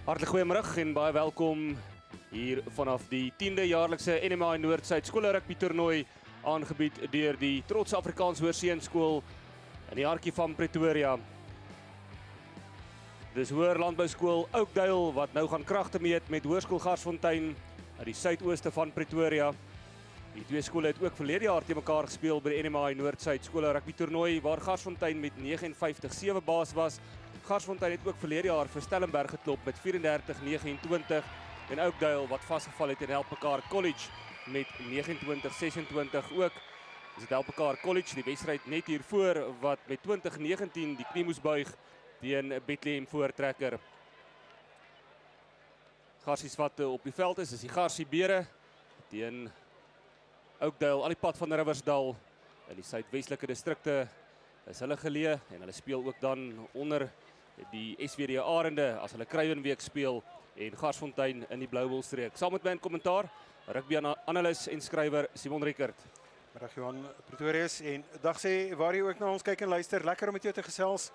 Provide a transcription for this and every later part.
Hartlik goeiemôre en baie welkom hier vanaf die 10de jaarlikse NMA Noord-Suid Skole Rugby toernooi aangebied deur die Trots Afrikaans Hoërseunskool in die hartjie van Pretoria. Dis Hoër Landbouskool Oakdale wat nou gaan kragte meet met Hoërskool Garsfontein uit die suidooste van Pretoria. Die twee skole het ook verlede jaar te mekaar gespeel by die NMA Noord-Suid Skole Rugby toernooi waar Garsfontein met 59-7 baas was. Garsfontein het ook verlede jaar vir Stellenberg geklop met 34-29 en Oakdale wat vasgeval het in Helpmekaar College met 29-26 ook. Dis het Helpmekaar College, die wedstryd net hiervoor wat met 20-19 die knie moes buig teen Bethlehem Voortrekker. Garsies wat op die veld is die Garsie Bere teen Oakdale al die pad van Riversdal in die suidwestelike distrikte is hulle geleë en hulle speel ook dan onder die SWD Arende as hulle Kruiwenweek speel en Garsfontein in die Blouwilstreek. Saam met my in kommentaar, rugby-analis en skrywer Simon Rickert. Middag Johan Pretorius en dag sê waar jy ook na ons kyk en luister. Lekker om met jou te gesels.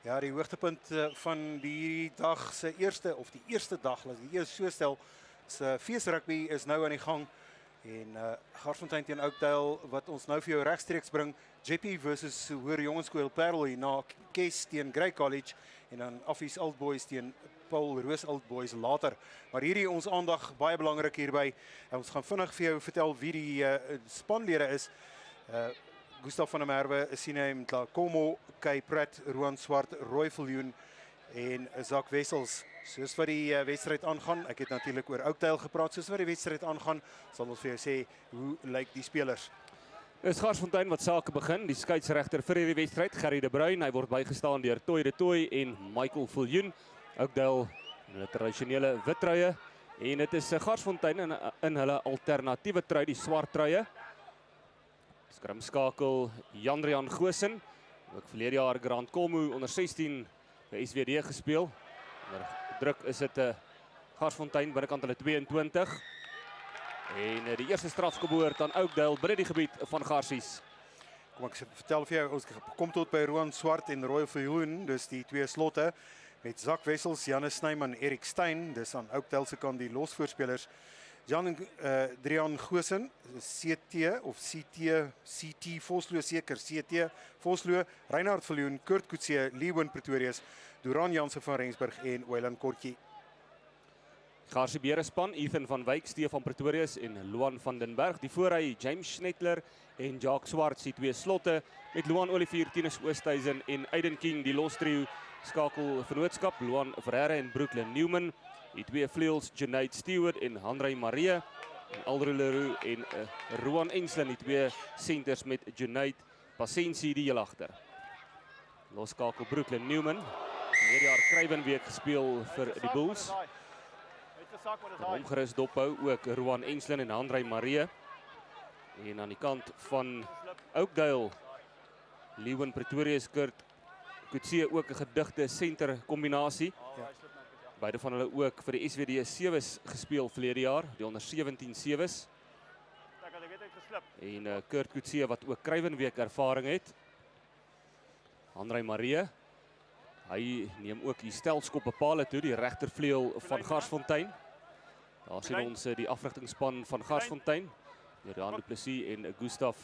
Ja, die hoogtepunt van die dag se eerste dag, laat ek dit eers so stel, se feesrugby is nou aan die gang. En Garsfontein teen Oakdale wat ons nou vir jou regstreeks bring. Jeppy versus Hoër Jongenskool Parel na Kes teen Grey College en dan Affies Old Boys teen Paul Roos Old Boys later. Maar hierdie ons aandag baie belangrik hierby. Ons gaan vinnig vir jou vertel wie die spanlede is. Gustav van der Merwe, Sinem Tlakomo, Kai Pratt, Roan Swart, Roy Viljoen en Zak Wessels. Soos wat die wedstryd aangaan, ek het natuurlik oor Oakdale gepraat, soos wat die wedstryd aangaan, sal ons vir jou sê, hoe lyk die spelers? Is Garsfontein wat sake begin, die skeieregter vir hierdie wedstryd, Gerry de Bruin, hy word bygestaan deur Toy de Toy en Michael Viljoen. Oakdale in hulle tradisionele wit truie en dit is Garsfontein in hulle alternatiewe trui, die swart truie. Skrimskakel Jan-Rian Goosen, ook verlede jaar Grant Kolmo onder 16 by SWD gespeel. Onder druk is dit Garsfontein binnekant hulle 22. En die eerste strafskopbehoort aan Oakdale binne die gebied van Garsies. Kom ek vertel vir jou, ons kom tot by Roan Swart en Roy Viljoen, dus die twee slotte met Zak Wessels, Janne Snyman, Erik Stein, dis aan Oakdale se kant die losvoorspelers. Jan-Drian Goosen, CT of CT Vosloo seker, CT Vosloo, Reinhard Viljoen, Kurt Coetzee, Leeuwen Pretorius, Duran Jansen van Rensburg en Weiland Kortjie. Garsie Bere span, Ethan van Wyk, Stefan Pretorius en Loan van den Berg. Die voorry, James Schnettler en Jacques Swarts, die twee slotte met Loan Olivier, Tinus Oosthuizen en Aiden King, die lostrio skakel vennootskap, Loan Verheere en Brooklyn Newman. Die twee vleuels, Junaid Stewart en Hanrey Marie, en Aldro Leroux en Roan Enslin, die twee centers met Junaid Pasensie die heel agter. Loskakel Brooklyn Newman, verlede jaar Kruiwenweek gespeel vir die Bulls. Omgerus dophou ook Roan Enslin en Hanrey Marie. En aan die kant van Oakdale, Leeuwen Pretorius, Kurt Coetzee ook 'n gedigte center kombinasie. Ja. Beide van hulle ook vir die SWD 7's gespeel verlede jaar, die onder 17 7's. En Kurt Coetzee wat ook Kruiwenweek ervaring het. Hanrey Marie, hy neem ook die stelskop bepale toe, die regtervleuel van Garsfontein. Daar sien ons die afrigtingspan van Garsfontein, deur Jan du Plessis en Gustav.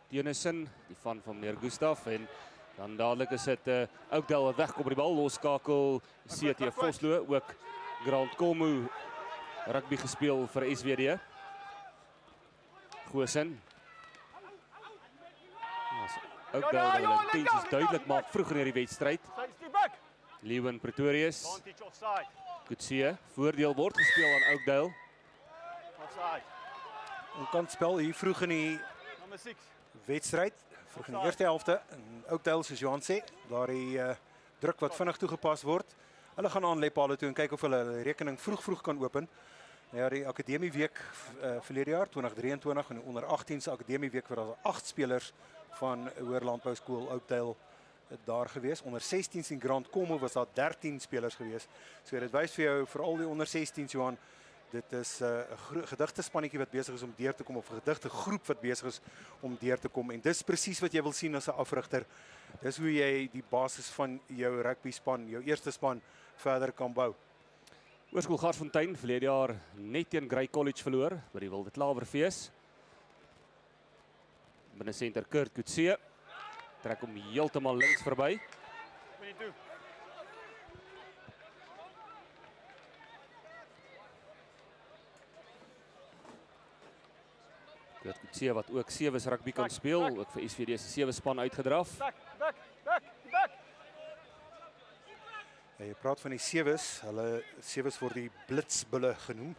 Tennyson, die van meneer Gustav en dan dadelik is dit Oakdale wat wegkom by die bal, loskakel CT Vosloo, ook Grant Kolmo rugby gespeel vir SWD. Goosen. Oakdale hulle intensies duidelik maak vroeg in hierdie wedstryd. Leeuwen Pretorius. Coetzee, voordeel word gespeel aan Oakdale. Onkant spel hier vroeg in die wedstryd, vroeg in die eerste helfte. Oakdale, soos Johan sê, daar die druk wat vinnig toegepas word. Hulle gaan aan Lepale toe en kyk of hulle rekening vroeg kan open. Ja, die akademieweek verlede jaar 2023 en die onder 18 se akademieweek waar daar 8 spelers van Hoër Landbouskool Oakdale daar gewees. Onder 16 in Grant Kolmo was daar 13 spelers gewees. So dit wys vir jou veral die onder 16 Johan. Dit is 'n gedigte spannetjie wat besig is om deur te kom of 'n gedigte groep wat besig is om deur te kom en dis presies wat jy wil sien as 'n afrigter. Dis hoe jy die basis van jou rugby span, jou eerste span verder kan bou. Hoërskool Garsfontein verlede jaar net teen Grey College verloor by die Wilde Klawerfees. Binne senter Kurt Coetzee trek hom heeltemal links verby. Kurt Coetzee wat ook sewes rugby kan speel, ook vir SVD se sewe span uitgedraf. Ja, jy praat van die sewes, hulle sewes word die blitsbulle genoem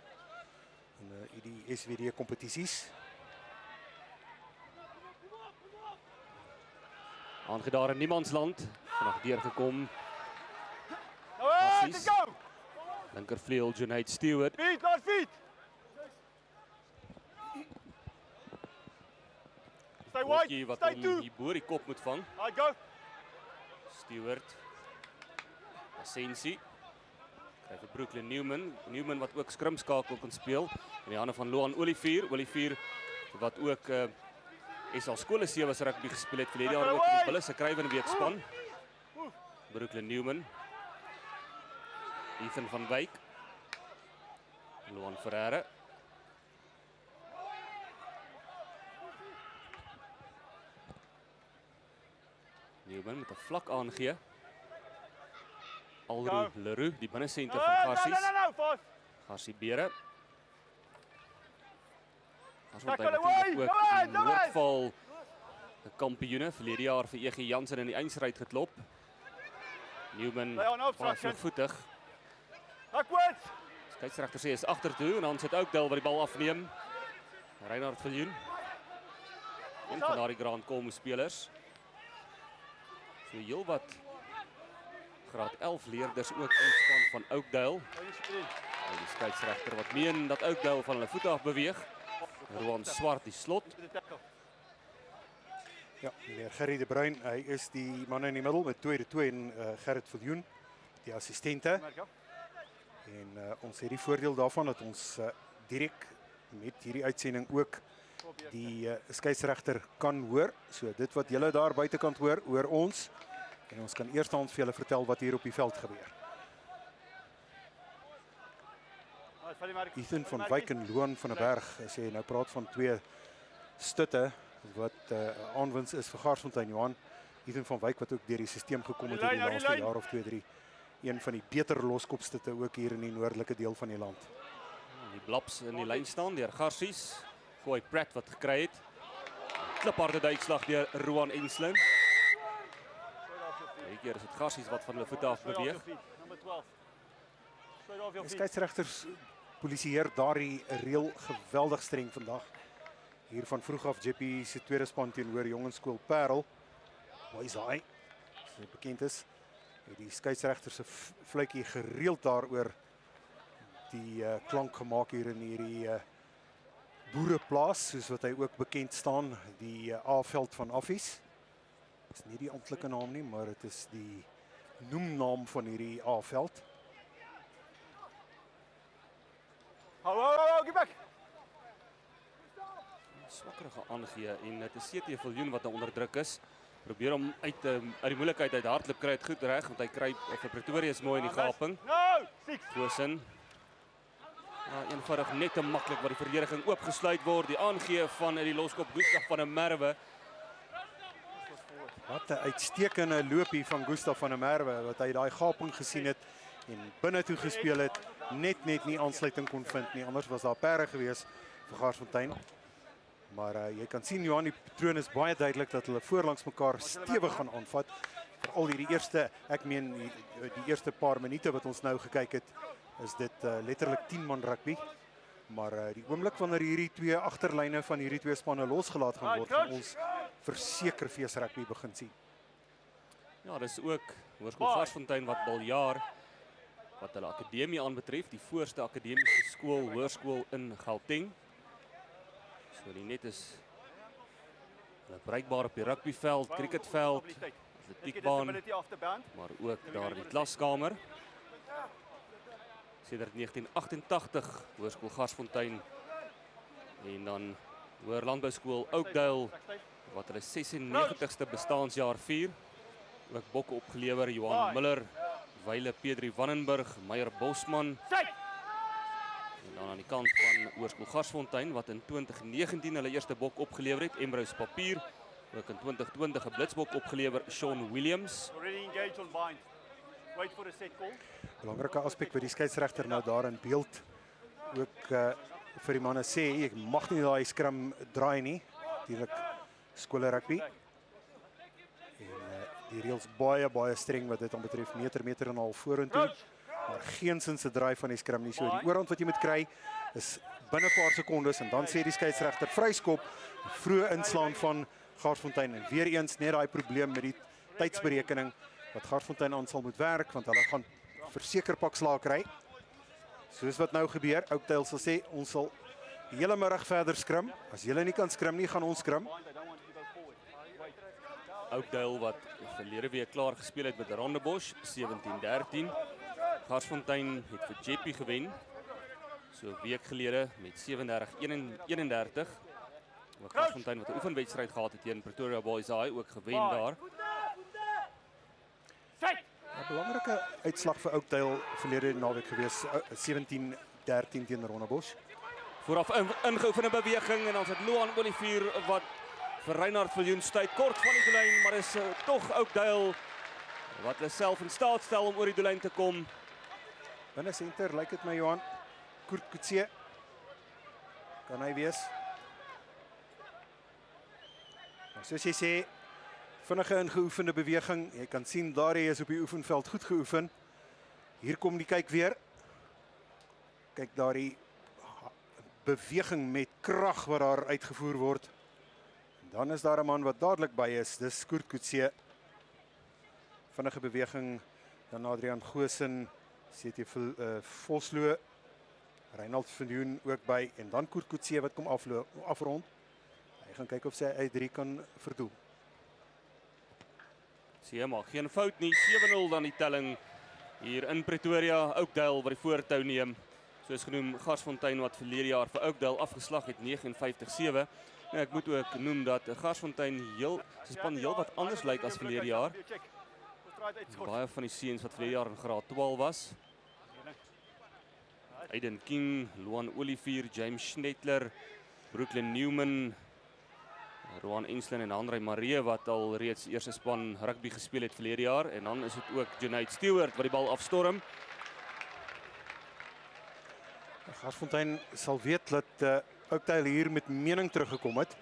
in die SVD kompetisies. Aangedaar in niemandsland, vanaf deurgekom. Linkervleuel Junaid Stewart. Bokkie wat hom hier bo die kop moet vang. Stewart. Asensi. Kry vir Brooklyn Newman. Newman wat ook skrimskakel kan speel. In die hande van Loan Olivier. Olivier wat ook SA skole sewes rugby gespeel het verlede jaar ook in die Bulle se Krywenweek span. Brooklyn Newman. Ethan van Wyk. Loan Ferreira. Newman met 'n vlak aangee. Alru Leroux, die binnesenter van Garsies. Garsie Bere. Garsfontein ook die Noordval kampioene verlede jaar vir EG Jansen in die eindstryd geklop. Newman voetig. Skeieregter sê is agtertoe en dan sit Oakdale wat die bal afneem. Reinhard Viljoen. Een van daardie Grand Colmo spelers. So heel wat graad 11 leerders ook in span van Oakdale. En die skeieregter wat meen dat Oakdale van hulle voet af beweeg. Roan Swart die slot. Ja, meneer Gerry de Bruin, hy is die man in die middel met 2-2 en Gerrit Viljoen, die assistente. En ons het die voordeel daarvan dat ons direk met hierdie uitsending ook die skeieregter kan hoor. So dit wat julle daar buitekant hoor, hoor ons. En ons kan eerstens vir julle vertel wat hier op die veld gebeur. Ethan van Wyk en Loan van der Berg sê nou praat van twee stutte wat aanwins is vir Garsfontein Johan. Ethan van Wyk wat ook deur die stelsel gekom het in die laaste jaar of 2-3. Een van die beter loskopstutte ook hier in die noordelike deel van die land. Die Blaps in die lyn staan deur Garsies. Koy Pratt wat gekry het. Klipharde duikslag deur Roan Enslin. Hierdie keer is dit Garsies wat van hulle voete af beweeg. Die skeieregters polisieer daardie reël geweldig streng vandag. Hier van vroeg af JP se tweede span teenoor Jongenskool Parel. Waar is hy? So bekend is. Die skeieregters se fluitjie gereeld daaroor die klank gemaak hier in hierdie boereplaas, soos wat hy ook bekend staan, die A-veld van Affies. Dit is nie die amptelike naam nie, maar dit is die noemnaam van hierdie A-veld. Get back. Swakkerige aangee en dit is CT Viljoen wat nou onder druk is. Probeer hom uit die moeilikheid uit hardloop kry het goed reg want hy kry vir Pretoria is mooi in die gaping. No, 6. Goosen. Ja, eenvoudig net te maklik waar die verdediging oopgesluit word. Die aangee van die loskop Gustaf van der Merwe. Wat 'n uitstekende loopie van Gustaf van der Merwe wat hy daai gaping gesien het en binne toe gespeel het, net nie aansluiting kon vind nie. Anders was daar perde gewees vir Garsfontein. Maar jy kan sien Johan, die patroon is baie duidelik dat hulle voorlangs mekaar stewig gaan aanvat. Veral hierdie eerste, ek meen die eerste paar minute wat ons nou gekyk het, is dit letterlik 10 man rugby. Maar die oomblik wanneer hierdie twee agterlyne van hierdie twee spanne losgelaat gaan word, gaan ons verseker feesrugby begin sien. Ja, dis ook Hoërskool Garsfontein wat al jaar wat hulle akademie aanbetref, die voorste akademiese skool, hoërskool in Gauteng. So die net is hulle bereikbaar op die rugbyveld, cricketveld, atletiekbaan, maar ook daar die klaskamer. Sedert 1988 Hoërskool Garsfontein en dan Hoër Landbouskool Oakdale wat hulle 96ste bestaансjaar vier. ook bokke opgelewer, Johan Miller, Wyle Pedri Wannenburg, Meyer Bosman. En dan aan die kant van Hoërskool Garsfontein wat in 2019 hulle eerste bok opgelewer het, Emrose Papier, ook in 2020 'n blitsbok opgelewer, Sean Williams. Belangrike aspek wat die skeieregter nou daar in beeld ook vir die manne sê, ek mag nie daai skram draai nie. Natuurlik skole rugby. En die reëls baie streng wat dit aanbetref, meter en 'n half vorentoe. Maar geensins 'n draai van die skram nie. So die oorhand wat jy moet kry is binne 'n paar sekondes en dan sê die skeieregter vryskop, vroeë inslaan van Garsfontein en weer eens net daai probleem met die tydsberekening wat Garsfontein aan sal moet werk want hulle gaan verseker pak slaag kry. Soos wat nou gebeur, Oakdale sal sê ons sal die hele middag verder skrim. As julle nie kan skrim nie, gaan ons skrim. Oakdale wat verlede week klaar gespeel het met Rondebosch 17-13. Garsfontein het vir Jeppy gewen. So 'n week gelede met 37-31. Garsfontein wat 'n oefenwedstryd gehad het teen Pretoria Boys High ook gewen daar. 'n Belangrike uitslag vir Oakdale verlede naweek gewees, 17-13 teen Rondebosch. Vooraf ingeoefende beweging en dan sit Loan Olivier wat vir Reinhard Viljoen stuit kort van die doellyn, maar is tog Oakdale wat hulle self in staat stel om oor die doellyn te kom. Binne senter lyk dit my Johan Kurt Coetzee. Kan hy wees? Nou, soos jy sê, vinnige ingeoefende beweging. Jy kan sien daar hy is op die oefenveld goed geoefen. Hier kom die kyk weer. Kyk daar die beweging met krag wat daar uitgevoer word. En dan is daar 'n man wat dadelik by is. Dis Kurt Coetzee. Vinnige beweging. Dan Adrian Goosen, CT Vosloo, Reinhard Viljoen ook by en dan Kurt Coetzee wat kom afrond. Hy gaan kyk of sy uit 3 kan verdoel. Sien maar geen fout nie. 7-0 dan die telling hier in Pretoria. Oakdale wat die voortou neem. Soos genoem Garsfontein wat verlede jaar vir Oakdale afgeslag het 59-7. En ek moet ook noem dat Garsfontein se span heel wat anders lyk as verlede jaar. Baie van die seuns wat verlede jaar in graad 12 was. Aiden King, Loan Olivier, James Schnettler, Brooklyn Newman, Roan Enslin en Andre Marie wat al reeds eerste span rugby gespeel het verlede jaar. En dan is dit ook Junaid Stewart wat die bal afstorm. Garsfontein sal weet dat Oakdale hier met mening teruggekom het.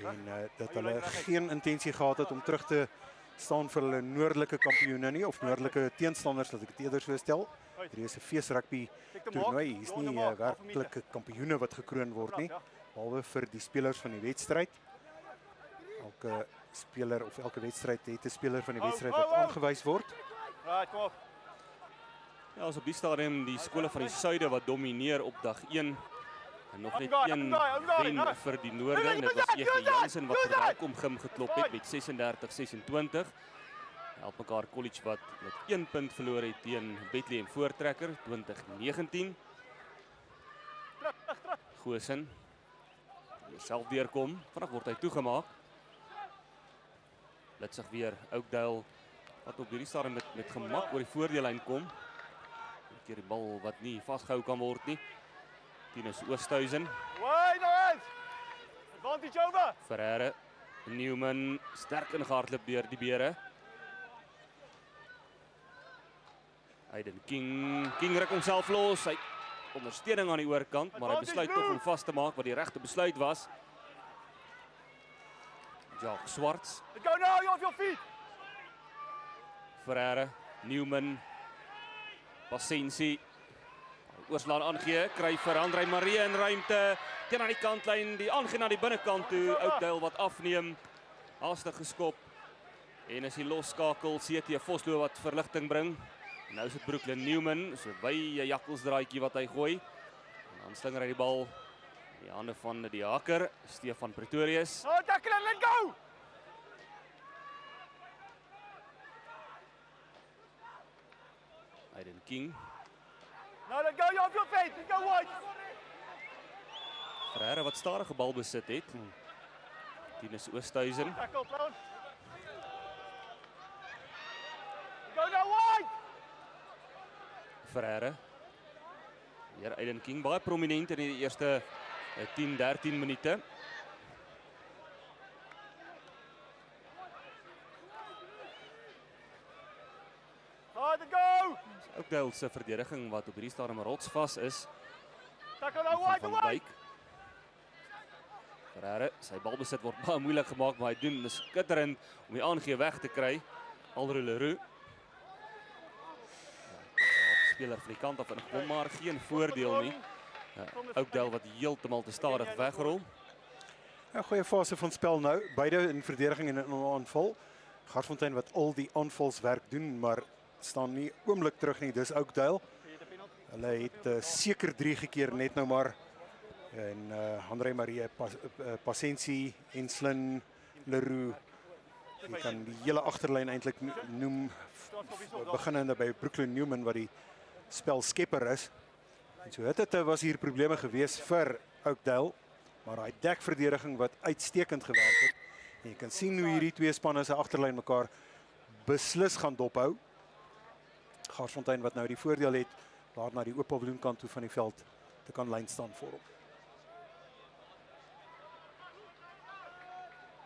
En dat hulle geen intensie gehad het om terug te staan vir hulle noordelike kampioene nie, of noordelike teenstanders, laat ek dit eerder so stel. Hier is 'n feesrugby toernooi, hier is nie werklike kampioene wat gekroon word nie, behalwe vir die spelers van die wedstryd. Elke speler of elke wedstryd het 'n speler van die wedstryd wat aangewys word. Ja, ons op die stadium die skole van die suide wat domineer op dag 1. En nog net een wen vir die noorde en dit was E.G. Jansen wat vir Welkom Gym geklop het met 36-26. Helpmekaar College wat met 1 punt verloor het teen Bethlehem Voortrekker 2019. Goosen self deurkom, vanaf word hy toegemaak. Blitsig weer Oakdale wat op hierdie stadium met gemak oor die voordeellyn kom. 'n keer die bal wat nie vasgehou kan word nie. Tinus Oosthuizen. Ferreira, Newman, sterk ingehardloop deur die bere. Aiden King ruk homself los. Hy ondersteuning aan die oorkant, maar hy besluit tog om vas te maak wat die regte besluit was. Jacques Swarts. Ferreira, Newman, Pasensi. Oorslaan aangee, kry vir Andre Marie in ruimte. Teen aan die kantlyn, die aangee na die binnekant toe. Oakdale wat afneem. Haastig geskop. En is die losskakel CT Vosloo wat verligting bring. Nou is dit Brooklyn Newman, so wye jakkelsdraadjie wat hy gooi. En dan slinger hy die bal in die hande van die haker, Stefan Pretorius. Aiden King. Ferreira wat stadige bal besit het. Tinus Oosthuizen. Ferreira. Hier Aiden King baie prominent in die eerste 10-13 minute. Oakdale se verdediging wat op hierdie stadium rotsvas is. Van Wyk. Ferreira, sy balbesit word baie moeilik gemaak, maar hy doen dis skitterend om die aangee weg te kry. Alro Leroux. Speler van die kant af en kom maar geen voordeel nie. Oakdale wat heeltemal te stadig wegrol. 'n Goeie fase van spel nou, beide in verdediging en in aanval. Garsfontein wat al die aanvalswerk doen, maar staan nie oomblik terug nie. Dis Oakdale. Hulle het seker 3 keer net nou maar en Andre Marie Pasensi, Enslin, Leroux. Jy kan die hele agterlyn eintlik noem, beginnende by Brooklyn Newman wat die spelskepper is. En so het was hier probleme gewees vir Oakdale, maar hy dekverdediging wat uitstekend gewerk het. En jy kan sien hoe hierdie twee spanne se agterlyn mekaar beslis gaan dophou. Garsfontein wat nou die voordeel het daar na die oop paviljoenkant toe van die veld te kan lyn staan vir hom.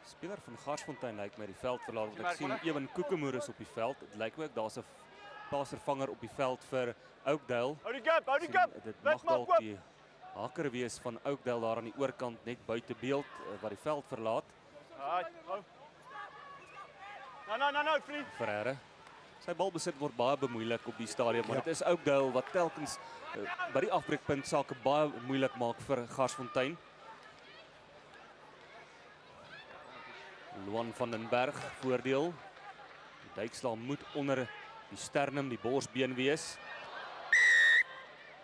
Speler van Garsfontein lyk my die veld verlaat, want ek sien Ewan Kokemoer is op die veld. Dit lyk ook daar's 'n paasvervanger op die veld vir Oakdale. Hou die gap, Dit mag dalk die haker wees van Oakdale daar aan die oorkant net buite beeld wat die veld verlaat. Nou, vriend. Ferreira. Sy balbesit word baie bemoeilik op die stadium, maar dit is Oakdale wat telkens by die afbreekpunt sake baie moeilik maak vir Garsfontein. Luan van den Berg voordeel. Die duikslaam moet onder die sternum, die borsbeen wees.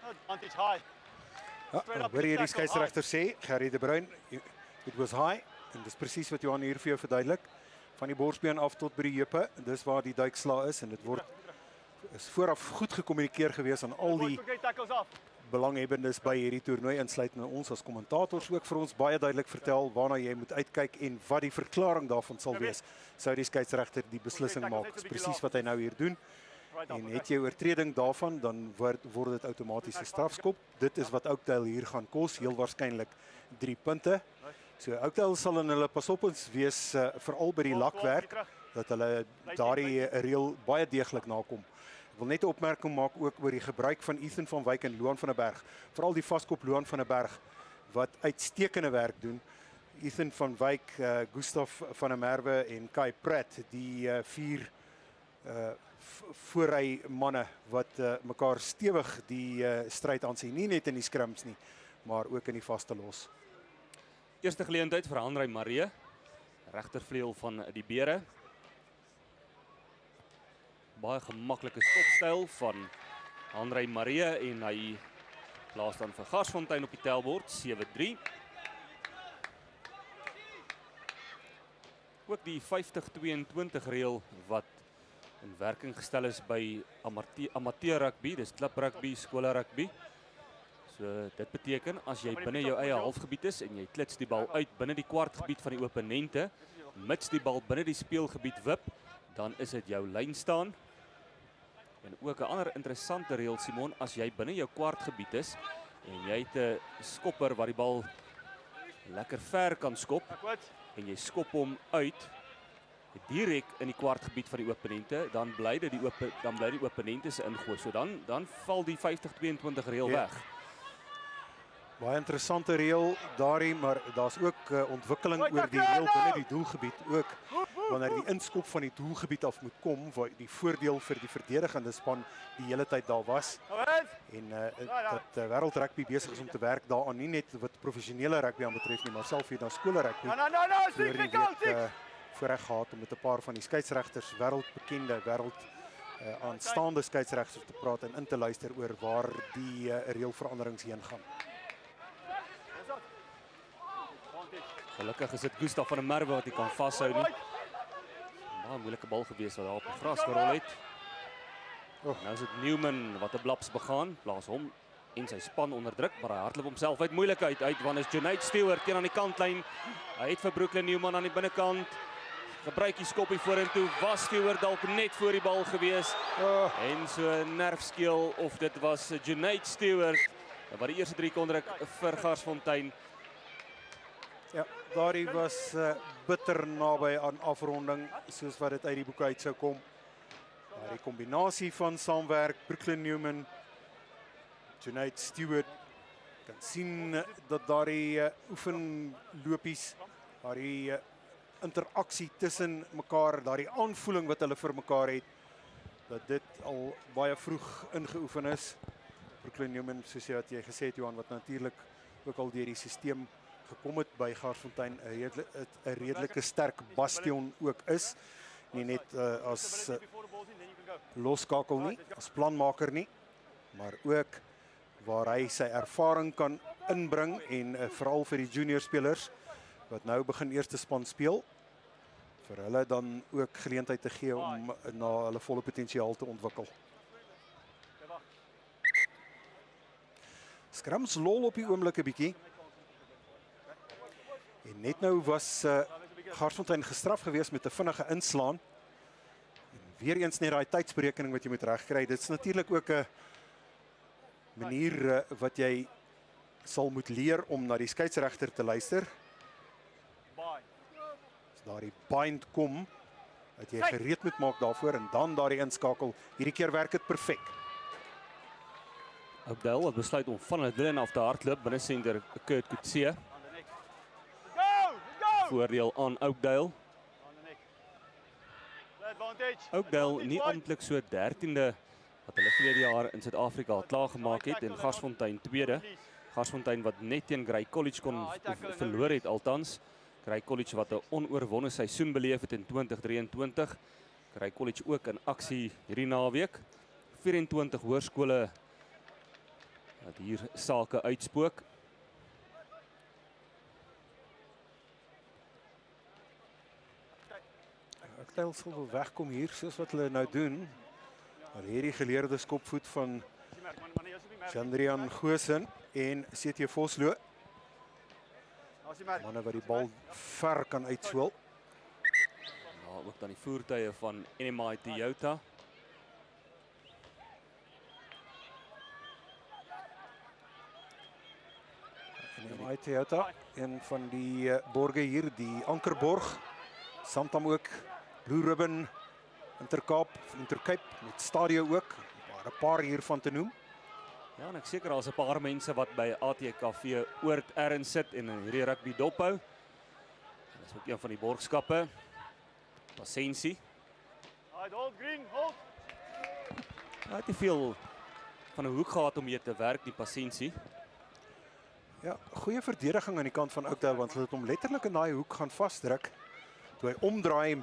Advantage high. Hoor jy die skeieregter sê, Gerry de Bruin, it was high, en dis presies wat Johan hier vir jou verduidelik. Van die borsbeen af tot by die heupe, dis waar die duikslaa is, en dit is vooraf goed gekommunikeer gewees aan al die belanghebbendes by hierdie toernooi, insluitende ons as kommentators ook vir ons baie duidelik vertel waarna jy moet uitkyk en wat die verklaring daarvan sal wees. Sou die skeieregter die beslissing maak, dis presies wat hy nou hier doen. En het jy oortreding daarvan, dan word dit outomaties 'n strafskop. Dit is wat Oakdale hier gaan kos, heel waarskynlik 3 punte. So Oakdale sal in hulle pasoppens wees, veral by die lakwerk, dat hulle daardie reël baie deeglik nakom. Ek wil net 'n opmerking maak ook oor die gebruik van Ethan van Wyk en Loan van der Berg. Veral die vaskop Loan van der Berg wat uitstekende werk doen. Ethan van Wyk, Gustaf van der Merwe en Kai Pratt, die 4 voorry manne wat mekaar stewig die stryd aansien, nie net in die scrims nie, maar ook in die vaste los. Eerste geleentheid vir Andre Marie, regtervleuel van die Beere. Baie gemaklike skopstyl van Andre Marie en hy plaas dan vir Garsfontein op die tellbord 7-3. Ook die 50-22 reël wat in werking gestel is by amateur rugby, dis klub rugby, skole rugby. So dit beteken as jy binne jou eie halfgebied is en jy klits die bal uit binne die kwartgebied van die opponente, mits die bal binne die speelgebied wip, dan is dit jou lyn staan. En ook 'n ander interessante reël, Simon, as jy binne jou kwartgebied is en jy het 'n skopper wat die bal lekker ver kan skop en jy skop hom uit direk in die kwartgebied van die opponente, dan bly die opponente se ingooi. So dan val die 50-22 reël weg. Baie interessante reël daarin, maar daar's ook ontwikkeling oor die reël binne die doelgebied ook. Wanneer die inskop van die doelgebied af moet kom, waar die voordeel vir die verdedigende span die hele tyd daar was. En dat wêreld rugby besig is om te werk daaraan, nie net wat professionele rugby aanbetref nie, maar selfs hier na skole rugby. Voorreg gehad om met 'n paar van die skeieregters, wêreldbekende, aanstaande skeieregters te praat en in te luister oor waar die reëlveranderings heen gaan. Gelukkig is dit Gustaf van der Merwe wat hy kan vashou nie. Baie moeilike bal gewees wat daar op die gras gerol het. Nou is dit Newman wat 'n blaps begaan, plaas hom en sy span onder druk, maar hy hardloop homself uit moeilikheid uit, want is Junaid Stewart teen aan die kantlyn. Hy het vir Brooklyn Newman aan die binnekant. gebruik die skoppie vorentoe, was Stewart dalk net voor die bal gewees. En so 'n nerfskeel of dit was Junaid Stewart wat die eerste 3 kon druk vir Garsfontein. Ja, daardie was bitter naby aan afronding, soos wat dit uit die boek uit sou kom. Die kombinasie van saamwerk, Brooklyn Newman, Junaid Stewart, kan sien dat daardie oefenlopies, daardie interaksie tussen mekaar, daardie aanvoeling wat hulle vir mekaar het, dat dit al baie vroeg ingeoefen is. Brooklyn Newman, soos wat jy gesê het, Johan, wat natuurlik ook al deur die stelsel gekom het by Garsfontein, 'n redelike sterk bastion ook is. Nie net as loskakel nie, as planmaker nie, maar ook waar hy sy ervaring kan inbring en veral vir die junior spelers wat nou begin eerste span speel, vir hulle dan ook geleentheid te gee om na hulle volle potensiaal te ontwikkel. Scrums lol op die oomblik 'n bietjie. En net nou was Garsfontein gestraf gewees met 'n vinnige inslaan. En weer eens net daai tydsberekening wat jy moet regkry. Dit is natuurlik ook 'n manier wat jy sal moet leer om na die skeieregter te luister. As daardie bind kom, dat jy gereed moet maak daarvoor en dan daardie inskakel. Hierdie keer werk dit perfek. Oakdale het besluit om van hulle wind af te hardloop binne senter Kurt Coetzee. Voordeel aan Oakdale. Oakdale nie amptelik so 13de wat hulle verlede jaar in Suid-Afrika al klaar gemaak het en Garsfontein tweede. Garsfontein wat net teen Grey College kon verloor het althans. Grey College wat 'n onoorwonde seisoen beleef het in 2023. Grey College ook in aksie hierdie naweek. 24 hoërskole wat hier sake uitspook. Oakdale sal wel wegkom hier, soos wat hulle nou doen. Maar hierdie geleerde skopvoet van Chandrian Goosen en CT Vosloo. Manne wat die bal ver kan uitswil. Ja, ook dan die voertuie van NMI Toyota. NMI Toyota, een van die borge hier, die Ankerborg. Santam ook, Blue Ribbon, Intercape, met Stadio ook. Maar 'n paar hiervan te noem. Ja, en ek seker daar's 'n paar mense wat by ATKV Oort erns sit en in hierdie rugby dophou. Dit is ook een van die borgskappe. Pasensie. Hold green, hold. Hy het nie veel van 'n hoek gehad om mee te werk, die Pasensie. Ja, goeie verdediging aan die kant van Oakdale, want hulle het hom letterlik in daai hoek gaan vasdruk. Toe hy omdraai en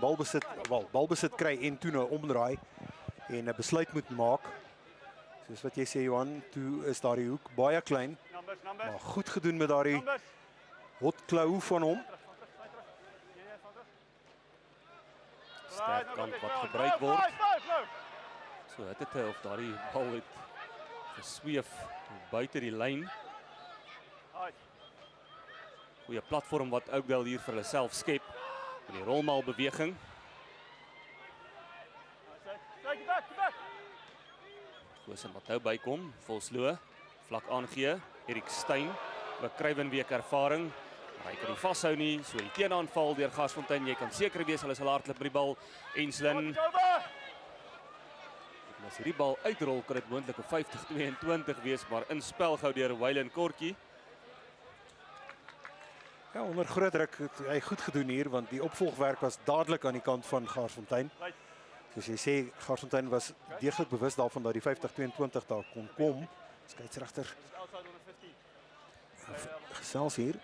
balbesit kry en toe nou omdraai en 'n besluit moet maak. Soos wat jy sê, Johan, toe is daardie hoek baie klein, maar goed gedoen met daardie hot klou van hom. Sterk kant wat gebruik word. So het of daardie bal het gesweef buite die lyn. Goeie platform wat Oakdale hier vir hulle self skep. In die rolmaal beweging. Goosen wat nou bykom, Vosloo, vlak aangee, Erik Steyn, ook Kruiwenbeek ervaring. Hy kan nie vashou nie, so die teenaanval deur Garsfontein. Jy kan seker wees hulle sal hardloop met die bal. Enslin. En as hierdie bal uitrol, kan dit moontlik 'n 50-22 wees, maar in spel gou deur Wylen Kortjie. Ja, onder groot druk het hy goed gedoen hier, want die opvolgwerk was dadelik aan die kant van Garsfontein. Soos jy sê, Garsfontein was deeglik bewus daarvan dat die 50-22 daar kon kom. Skeieregter gesels hier.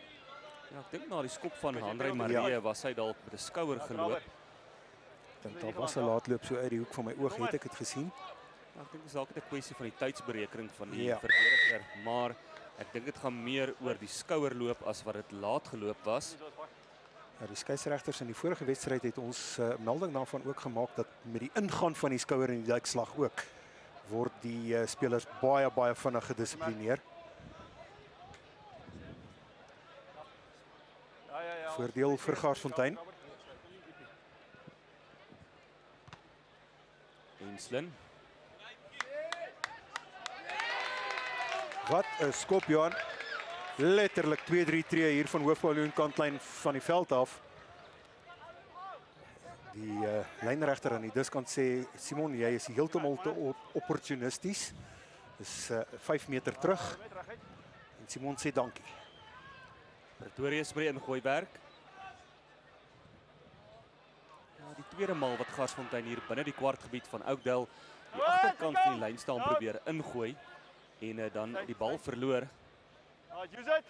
Ja, ek dink na die skop van Andre Marie was hy dalk met 'n skouer geloop. Ek dink daar was 'n laatloop so uit die hoek van my oog, het ek dit gesien. Ja, ek dink dit is dalk 'n kwessie van die tydsberekening van die verdediger, maar ek dink dit gaan meer oor die skouerloop as wat dit laat geloop was. Ja, die skeieregters in die vorige wedstryd het ons melding daarvan ook gemaak dat met die ingaan van die skouer en die duikslag ook word die spelers baie vinnig gedissiplineer. Voordeel vir Garsfontein. Enslen. Wat 'n skop, Johan. Letterlik 2-3 tree hier van Hoofpaviljoen kantlyn van die veld af. Die lynregter aan die diskant sê, Simon, jy is heeltemal te opportunisties. Dis 5 meter terug. En Simon sê dankie. Pretoria is by die ingooi werk. Ja, die tweede maal wat Garsfontein hier binne die kwartgebied van Oakdale die agterkant van die lyn staan probeer ingooi en dan die bal verloor. Use it.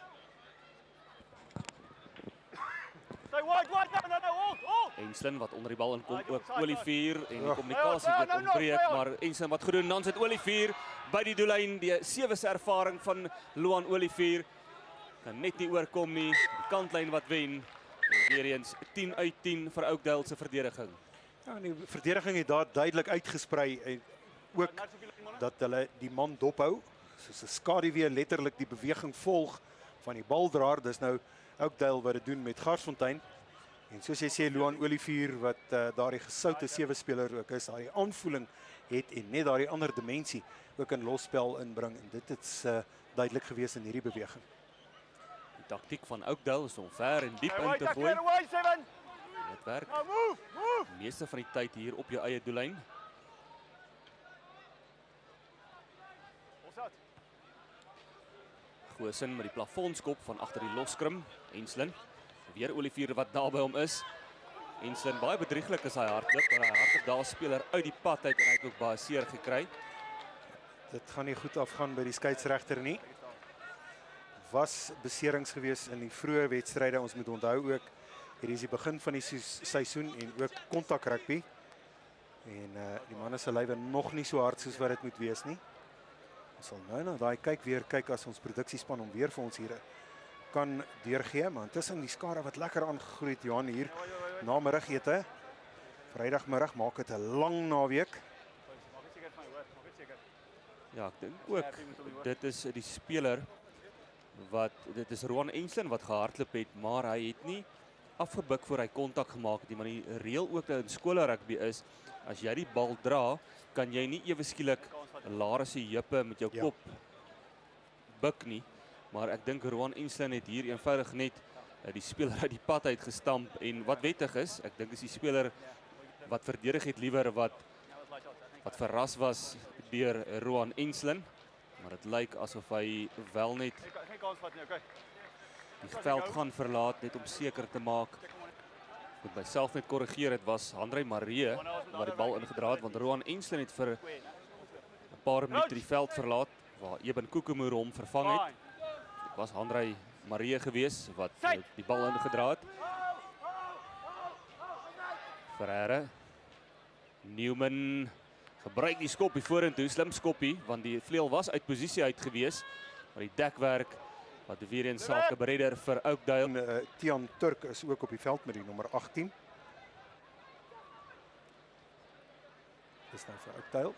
Stay wide, no, hold. Enslen wat onder die bal inkom, ook Olivier en die kommunikasie word ontbreek, maar Enslen wat goed doen, dan sit Olivier by die doellyn, die 7 se ervaring van Loan Olivier kan net nie oorkom nie, die kantlyn wat wen, en weer eens 10 uit 10 vir Oakdale se verdediging. Ja, die verdediging het daar duidelik uitgesprei en ook dat hulle die man dophou, soos 'n skaduwee letterlik die beweging volg van die baldraer. Dis nou Oakdale wat dit doen met Garsfontein. En soos jy sê, Loan Olivier wat daardie gesoute 7 speler ook is, daardie aanvoeling het en net daardie ander dimensie ook in losspel inbring en dit is duidelik gewees in hierdie beweging. Die taktiek van Oakdale is om ver en diep in te gooi. Away, 7. Dit werk Now move. die meeste van die tyd hier op jou eie doellyn. Ons uit. Goosen met die plafondskop van agter die loskrim. Enslen, weer Olivier wat naby hom is. Enslen, baie bedrieglik is hy hardloop, maar hy hardloop daar speler uit die pad uit en hy het ook baie seer gekry. Dit gaan nie goed afgaan by die skeieregter nie. Was beserings gewees in die vroeë wedstryde. Ons moet onthou ook, hierdie is die begin van die seisoen en ook kontak rugby. En die manne se lywe nog nie so hard soos wat dit moet wees nie. Ons sal nou na daai kyk as ons produksiespan hom weer vir ons hier kan deurgee, maar intussen die skare wat lekker aangegroei het, Johan, hier na middagete. Vrydagmiddag maak dit 'n lang naweek. Maak dit seker vir my, hoor. Maak dit seker. Ja, ek dink ook dit is die speler dit is Roan Enslen wat gehardloop het, maar hy het nie afgebuk voor hy kontak gemaak het nie, maar die reël ook in skole rugby is, as jy die bal dra, kan jy nie ewe skielik laer as die heupe met jou kop buk nie, maar ek dink Roan Enslen het hier eenvoudig net die speler uit die pad uit gestamp en wat wettig is, ek dink is die speler wat verdedig het liewer wat verras was deur Roan Enslen, maar dit lyk asof hy wel net Geen kans vat nie, okay. die veld gaan verlaat net om seker te maak. Ek moet myself net korrigeer, dit was Handré Marie wat die bal ingedra het, want Roan Enslen het vir 'n paar minute die veld verlaat waar Eben Kokemoer hom vervang het. Dit was Handré Marie gewees wat die bal ingedra het. Ferreira. Newman gebruik die skoppie vorentoe, slim skoppie, want die vleuel was uit posisie uit gewees, maar die dekwerk wat weer eens sake beredder vir Oakdale. En Tian Turk is ook op die veld met die nommer 18. Dis nou vir Oakdale.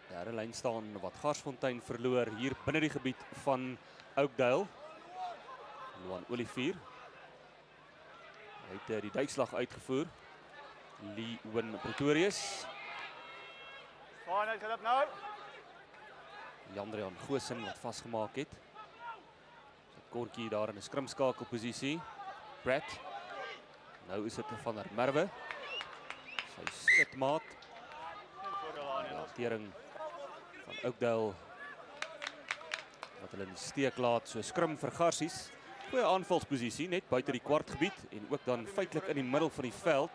Derde lyn staan wat Garsfontein verloor hier binne die gebied van Oakdale. Loan Olivier. Hy het die duikslag uitgevoer. Lee Win Pretorius. Fine, get up now. Jandrian Goosen wat vasgemaak het. Sy kortjie daar in 'n skrimskakelposisie. Pratt. Nou is dit van der Merwe. Sy skitmaat. Die hantering van Oakdale wat hulle in die steek laat, so skrim vir Garsies. Goeie aanvalsposisie net buite die kwartgebied en ook dan feitelik in die middel van die veld.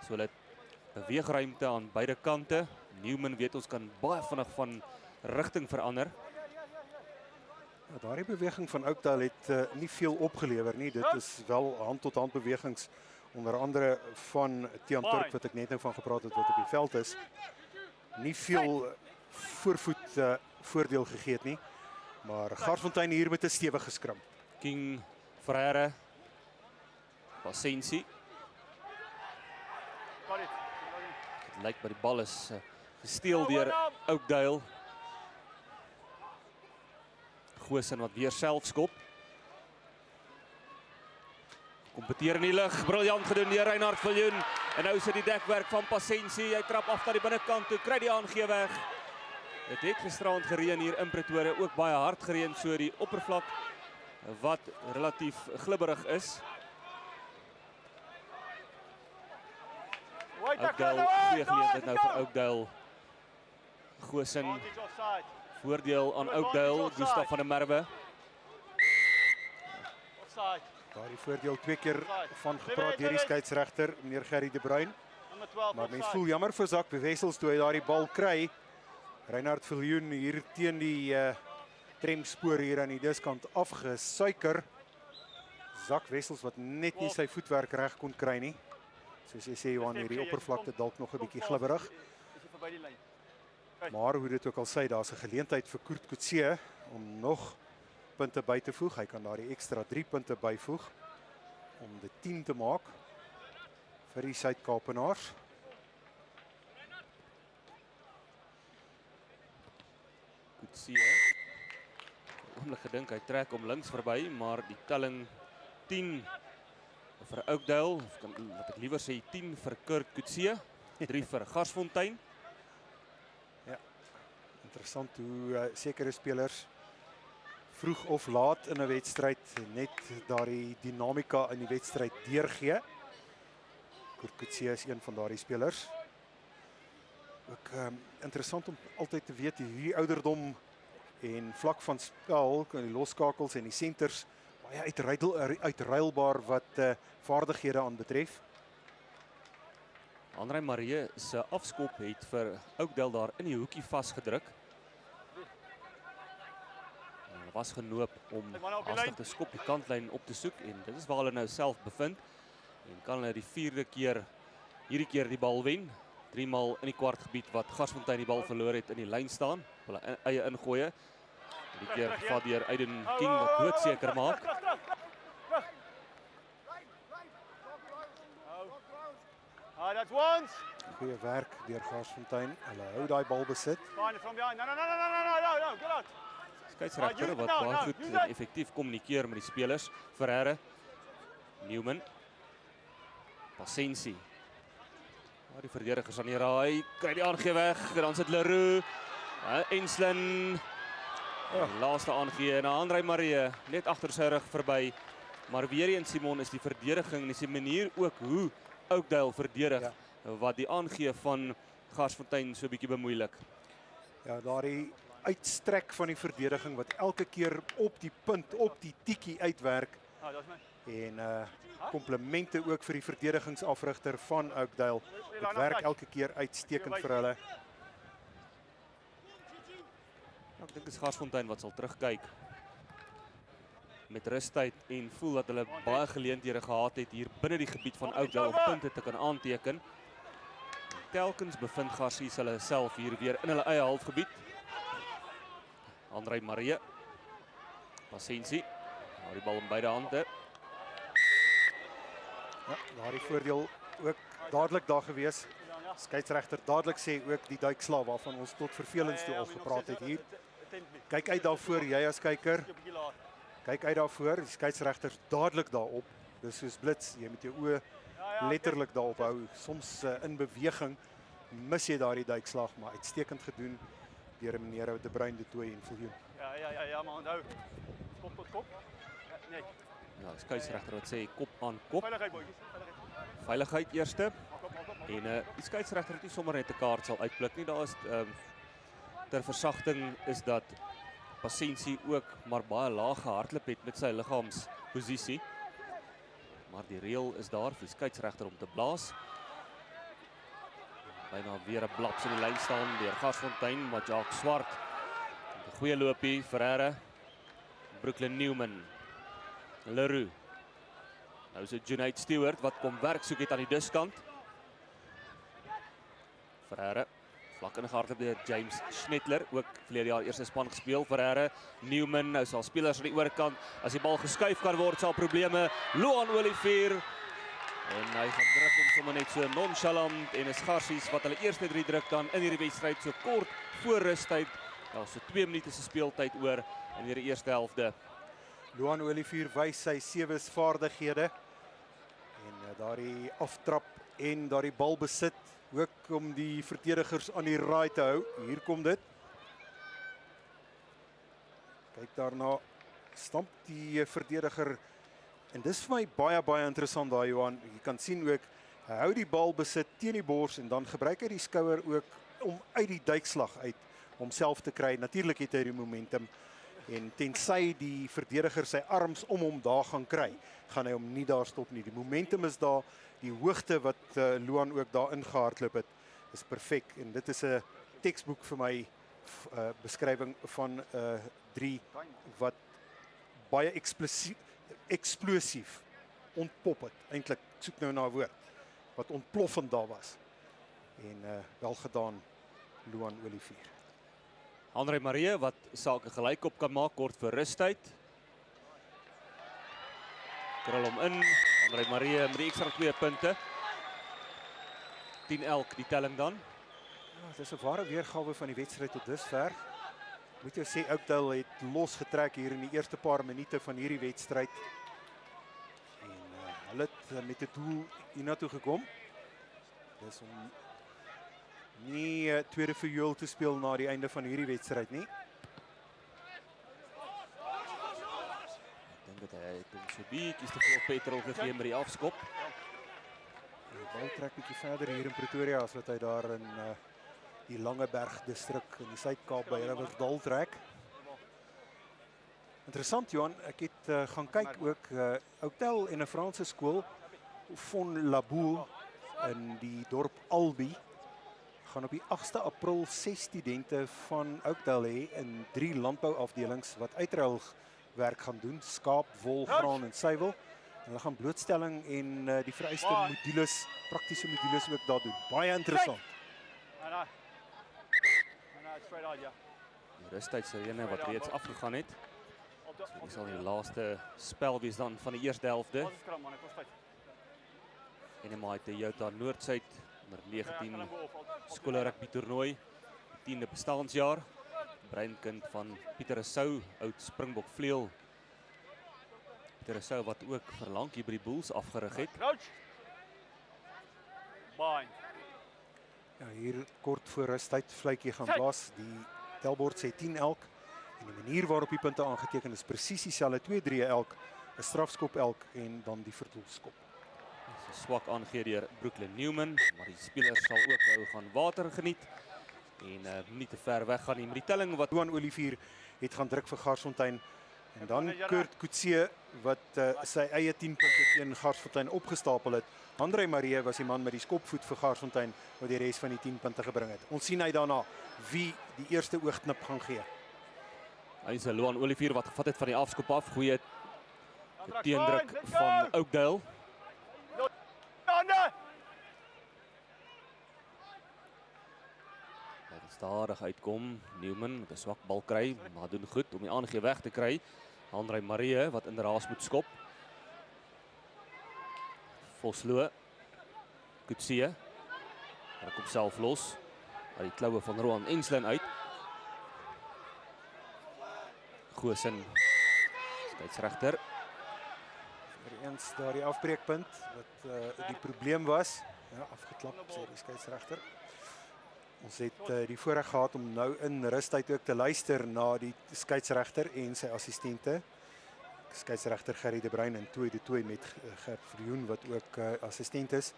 So hulle beweegruimte aan beide kante. Newman weet ons kan baie vinnig van rigting verander. Ja, daardie beweging van Oakdale het nie veel opgelewer nie. Dit is wel hand-tot-hand bewegings onder andere van Tian Turk wat ek net nou van gepraat het wat op die veld is. Nie veel voorvoet voordeel gegee het nie. Maar Garsfontein hier met 'n stewige skrim. King Ferreira. Pasensi. Got it. Dit lyk by die bal is gesteel deur Oakdale. Goosen wat weer self skop. Kompeteer in die lug, briljant gedoen deur Reinhard Viljoen. En nou sit die dekwerk van Pasensie. Hy trap af na die binnekant toe, kry die aangee weg. Dit het gisterand gereën hier in Pretoria, ook baie hard gereën, so die oppervlak wat relatief glibberig is. Oakdale, goeie geleentheid nou vir Oakdale. Goosen, Advantage offside. voordeel aan Oakdale, Gustaf van der Merwe. Offside. Daardie voordeel 2 keer van gepraat deur die skeieregter, meneer Gerry de Bruin. Nummer 12 Maar mens offside. voel jammer vir Zak Wessels toe hy daardie bal kry. Reinhard Viljoen hier teen die tremspoor hier aan die diskant afgesuiker. Zak Wessels wat net nie sy voetwerk reg kon kry nie. Soos jy sê, Johan, hierdie oppervlakte dalk nog 'n bietjie glibberig. Is jy verby die lyn? Maar hoe dit ook al sê, daar's 'n geleentheid vir Koert Coetzee om nog punte by te voeg. Hy kan daardie ekstra 3 punte byvoeg om dit 10 te maak vir die Suid-Kaapenaars. Coetzee. Oomblik gedink hy trek hom links verby, maar die telling 10 vir Oakdale, of wat ek liewer sê 10 vir Kurt Coetzee, 3 vir Garsfontein. Interessant hoe sekere spelers vroeg of laat in 'n wedstryd net daardie dinamika in die wedstryd deurgee. Kurt Coetzee is een van daardie spelers. Ook interessant om altyd te weet hierdie ouderdom en vlak van spel, die losskakels en die senters baie uitruilbaar wat vaardighede aan betref. André Marie se afskop het vir Oakdale daar in die hoekie vasgedruk. Hulle was genoop om hastig te skop die kantlyn op te soek en dit is waar hulle nou self bevind. En kan hulle die 4de keer hierdie keer die bal wen. 3 maal in die kwartgebied wat Garsfontein die bal verloor het in die lyn staan. Hulle eie ingooie. Die keer vat deur Aiden King wat doodseker maak. That's once. Goeie werk deur Garsfontein. Hulle hou daai bal besit. Fine from behind. No, get out. Skeieregter wat baie goed en effektief kommunikeer met die spelers. Ferreira, Newman, Pasensie. Maar die verdedigers aan die raai, kry die aangee weg, en dan sit Leroux, Enslin, laaste aangee, en André Marie, net agter sy rug verby. Maar weer eens, Simon, is die verdediging, en is die manier ook hoe Oakdale verdedig, wat die aangee van Garsfontein so 'n bietjie bemoeilik. Ja, daardie uitstrek van die verdediging wat elke keer op die punt, op die tikkie uitwerk. En komplimente ook vir die verdedigingsafrigter van Oakdale. Dit werk elke keer uitstekend vir hulle. Ek dink is Garsfontein wat sal terugkyk met rustyd en voel dat hulle baie geleenthede gehad het hier binne die gebied van Oakdale om punte te kan aanteken. Telkens bevind Garsies hulle self hier weer in hulle eie halfgebied. André Marie, Pasensie, die bal in beide hande. Ja, daardie voordeel ook dadelik daar gewees. Skeieregter dadelik sê ook die duikslaaf waarvan ons tot vervelings toe al gepraat het hier. Kyk uit daarvoor, jy as kyker. Kyk uit daarvoor, die skeieregter dadelik daarop. Dis soos blits, jy moet jou oë letterlik daarop hou. Soms in beweging mis jy daardie duikslag, maar uitstekend gedoen deur meneer De Bruin, De Tooy en Viljoen. Ja, maar onthou. Kop tot kop. Nee. Ja, die skeieregter wat sê kop aan kop. Veiligheid boetjies, veiligheid. Veiligheid eerste. En die skeieregter het nie sommer net 'n kaart sal uitblik nie. Daar is ter versagting is dat Pasensie ook maar baie laag gehardloop het met sy liggaamsposisie. Maar die reël is daar vir die skeieregter om te blaas. Byna weer 'n blaps in die lyn staan deur Garsfontein, maar Jacques Swart. 'n Goeie loopie, Ferreira. Brooklyn Newman. Leroux. Nou is dit Junaid Stewart wat kom werk soek het aan die diskant. Ferreira. Vlak ingehardloop deur James Schnettler, ook verlede jaar eerste span gespeel. Ferreira, Newman, nou sal spelers aan die oorkant. As die bal geskuif kan word, sal probleme. Loan Olivier. En hy gaan druk hom sommer net so nonchalant en is Garsies wat hulle eerste 3 druk dan in hierdie wedstryd so kort voor rustyd. Daar so 2 minute se speeltyd oor in hierdie eerste helfte. Loan Olivier wys sy sewees vaardighede en daardie aftrap en daardie bal besit ook om die verdedigers aan die raai te hou. Hier kom dit. Kyk daarna, stamp die verdediger. En dis vir my baie interessant daar, Johan. Jy kan sien ook, hy hou die bal besit teen die bors en dan gebruik hy die skouer ook om uit die duikslag uit homself te kry. Natuurlik het hy die momentum en tensy die verdediger sy arms om hom daar gaan kry, gaan hy hom nie daar stop nie. Die momentum is daar, die hoogte wat Luan ook daar ingehardloop het, is perfek en dit is 'n teksboek vir my beskrywing van 3 wat baie explosief ontpop het. Eintlik soek nou na 'n woord wat ontploffend daar was. En wel gedaan Luan Olivier. Andre Marie wat sake gelykop kan maak kort voor rustyd. Krul hom in. Andre Marie met die ekstra 2 punte. 10 elk die telling dan. Ja, dit is 'n ware weergawe van die wedstryd tot dusver. Moet jy sê Oakdale het losgetrek hier in die eerste paar minute van hierdie wedstryd. En hulle het met 'n doel hiernatoe gekom. Dis om nie tweede viool te speel na die einde van hierdie wedstryd nie. Ek dink dat hy het hom so bietjie te veel petrol gegee met die afskop. Die bal trek bietjie verder hier in Pretoria as wat hy daar in die Langeberg distrik in die Suid-Kaap by Riversdal trek. Interessant Johan, ek het gaan kyk ook Oakdale en 'n Franse skool Fon Labour in die dorp Albi gaan op die 8de April 6 studente van Oakdale hê in 3 landbouafdelings wat uitruilwerk gaan doen, skaap, wol, graan en suiwel. Hulle gaan blootstelling en die vereiste modules, praktiese modules ook daar doen. Baie interessant. Die rustydssirene wat reeds afgegaan het. So dit sal die laaste spel wees dan van die eerste helfte. NMI Toyota Noordsuid onder 19 skole rugby toernooi, 10de bestaanjaar. Breinkind van Pieter Rousseau, oud Springbok vleuel. Pieter Rousseau wat ook verlang hier by die Bulls afgerig het. Ja, hier kort voor rustyd vletjie gaan blaas. Die telbord sê 10 elk. En die manier waarop die punte aangeteken is presies dieselfde, 2-3 elk, 'n strafskop elk en dan die verdoelskop. Swak aangegee deur Brooklyn Newman, maar die spelers sal ook nou gaan water geniet en nie te ver weg gaan nie. Met die telling wat Luan Olivier het gaan druk vir Garsfontein en dan Kurt Coetzee wat sy eie 10 punte teen Garsfontein opgestapel het. Andre Marie was die man met die skopvoet vir Garsfontein wat die res van die 10 punte gebring het. Ons sien uit daarna wie die eerste oogknip gaan gee. Hy is Luan Olivier wat gevat het van die afskop af. Goeie teendruk van Oakdale. Laat stadig uitkom. Newman met 'n swak bal kry, maar doen goed om die aangee weg te kry. Andre Marie wat in die raas moet skop. Vosloo. Coetzee. Hy kom self los. Uit die kloue van Roan Enslin uit. Goosen. Skeieregter. Eens daar die afbreekpunt wat die probleem was. Ja, afgeklap sê die skeieregter. Ons het die voorreg gehad om nou in rustyd ook te luister na die skeieregter en sy assistente. Skeieregter Gerry de Bruin en Toy de Toy met Gert Vrioen wat ook assistent is.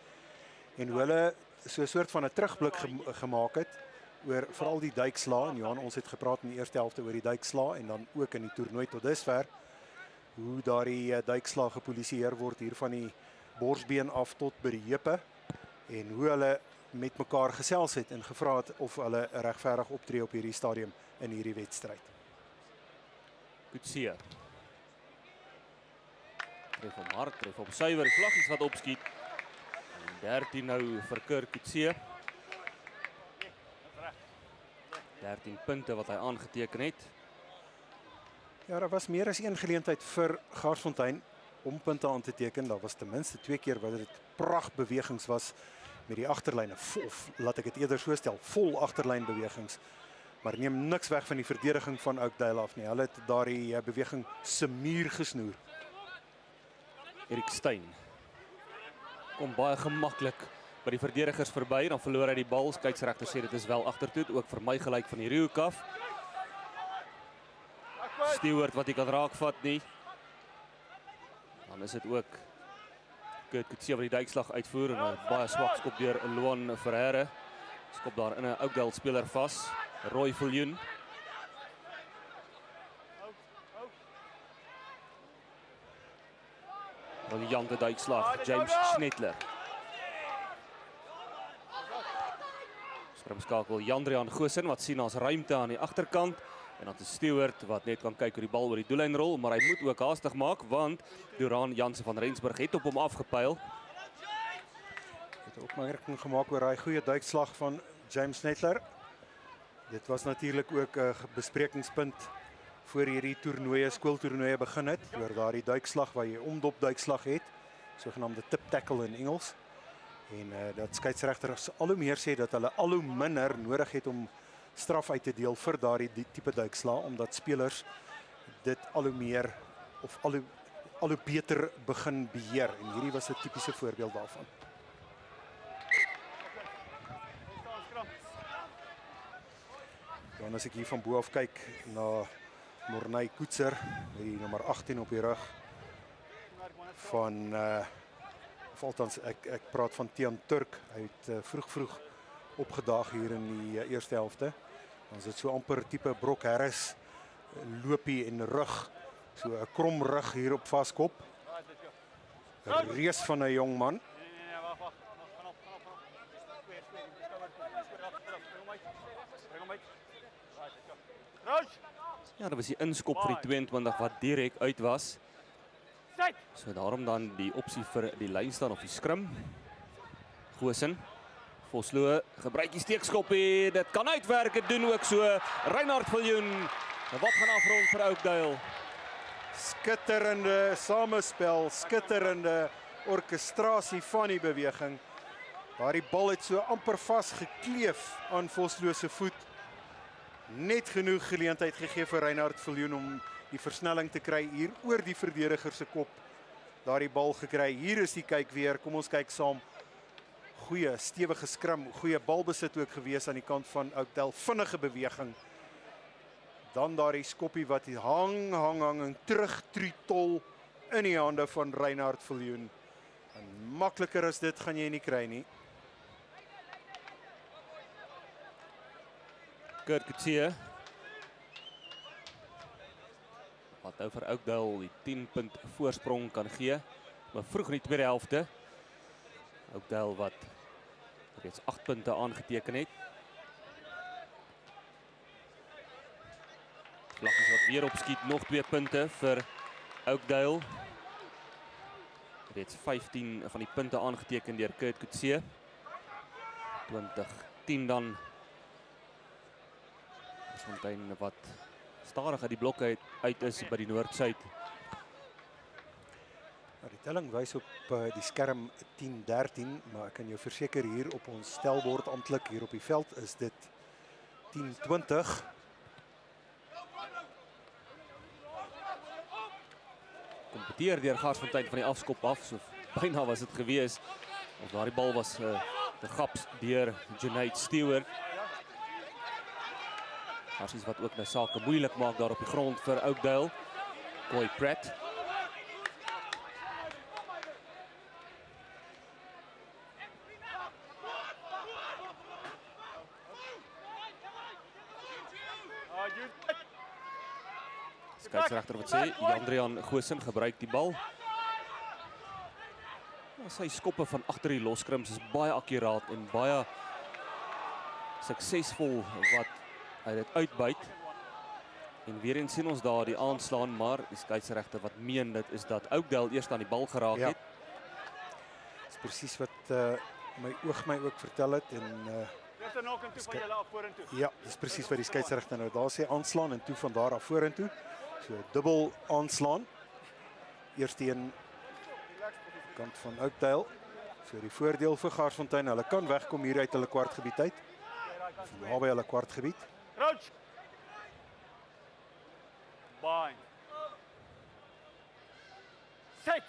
En hoe hulle so 'n soort van 'n terugblik gemaak het oor veral die duikslaa. En Johan, ons het gepraat in die eerste helfte oor die duikslaa en dan ook in die toernooi tot dusver. Hoe daardie duikslaa gepolisieer word hier van die borsbeen af tot by die heupe en hoe hulle met mekaar gesels het en gevra het of hulle regverdig optree op hierdie stadium in hierdie wedstryd. Coetzee. Tref hom hard, tref hom suiwer, die vlaggies wat opskiet. En 13 nou vir Kurt Coetzee. 13 punte wat hy aangeteken het. Ja, daar was meer as een geleentheid vir Garsfontein om punte aan te teken. Daar was ten minste 2 keer wat dit prachtbewegings was met die agterlyne. Of laat ek dit eerder so stel, vol agterlynbewegings. Maar neem niks weg van die verdediging van Oakdale af nie. Hulle het daardie beweging se muur gesnoer. Erik Steyn kom baie gemaklik by die verdedigers verby, dan verloor hy die bal. Skeieregter sê dit is wel agtertoe, ook vir my gelyk van die Riook af. Stewart wat hy kan raakvat nie. Dan is dit ook Kurt Coetzee wat die duikslag uitvoer en 'n baie swak skop deur Luan Ferreira. Skop daar in 'n Oakdale speler vas, Roy Viljoen. Briljante duikslag, James Snetler. Skrimskakel Jandrian Goosen wat sien as ruimte aan die agterkant. En dan is Stewart wat net kan kyk hoe die bal oor die doellyn rol, maar hy moet ook haastig maak want Duran Jansen van Rensburg het op hom afgepyl. Het 'n opmerking gemaak oor daai goeie duikslag van James Snetler. Dit was natuurlik ook 'n besprekingspunt voor hierdie toernooie, skooltoernooie begin het, oor daardie duikslag waar jy omdop duikslag het, sogenaamde tip tackle in Engels. En dat skeieregters al hoe meer sê dat hulle al hoe minder nodig het om straf uit te deel vir daardie tipe duikslag, omdat spelers dit al hoe meer of al hoe beter begin beheer. En hierdie was 'n tipiese voorbeeld daarvan. Dan as ek hier van bo af kyk na Morney Koetser, die nommer 18 op die rug van of althans ek praat van Tian Turk. Hy het vroeg opgedaag hier in die eerste helfte. Dan is dit so amper tipe Brock Harris loopie en rug, so 'n krom rug hier op vaskop. 'n Reus van 'n jong man. Nee, wag. Gaan op. Ja, dat was die inskop vir die 22 wat direk uit was. So daarom dan die opsie vir die lyn staan of die skrim. Goosen. Vosloo gebruik die steekskoppie. Dit kan uitwerk, dit doen ook so. Reinhard Viljoen. Wat gaan afrond vir Oakdale? Skitterende samespel, skitterende orkestrasie van die beweging. Waar die bal het so amper vasgekleef aan Vosloo se voet. Net genoeg geleentheid gegee vir Reinhard Viljoen om die versnelling te kry hier oor die verdediger se kop. Daar die bal gekry. Hier is die kyk weer. Kom ons kyk saam. Goeie stewige skrim, goeie balbesit ook gewees aan die kant van Oakdale. Vinnige beweging. Dan daar die skoppie wat hang en terugtritol in die hande van Reinhard Viljoen. En makliker as dit gaan jy nie kry nie. Kurt Coetzee. Wat nou vir Oakdale die 10-punt voorsprong kan gee. Maar vroeg in die tweede helfte. Oakdale wat reeds 8 punte aangeteken het. Vlakkies wat weer opskiet, nog 2 punte vir Oakdale. Reeds 15 van die punte aangeteken deur Kurt Coetzee. 20-10 dan. Fontein wat stadig uit die blokke uit is by die Noord-Suid. Die telling wys op die skerm 10-13, maar ek kan jou verseker hier op ons stelbord amptelik hier op die veld is dit 10-20. Kompeteer deur Garsfontein van die afskop af, so byna was dit gewees. Of daardie bal was te gaps deur Junaid Stewart. Garsies wat ook nou sake moeilik maak daar op die grond vir Oakdale. Coy Pratt. Skeieregter wat sê, Jandrian Goosen gebruik die bal. Ja, sy skoppe van agter die loskrims is baie akkuraat en baie suksesvol wat hy dit uitbuit. En weer eens sien ons daar die aanslaan, maar die skeieregter wat meen dit is dat Oakdale eers aan die bal geraak het. Dis presies wat my oog my ook vertel het en Eerste nok en toe van julle af vorentoe. ja, dis presies wat die skeieregter nou daar sê, aanslaan en toe van daar af vorentoe. So dubbel aanslaan. Eerst een kant van Oakdale. So die voordeel vir Garsfontein, hulle kan wegkom hier uit hulle kwartgebied uit. Naby hulle kwartgebied. Crouch. Bind. Set.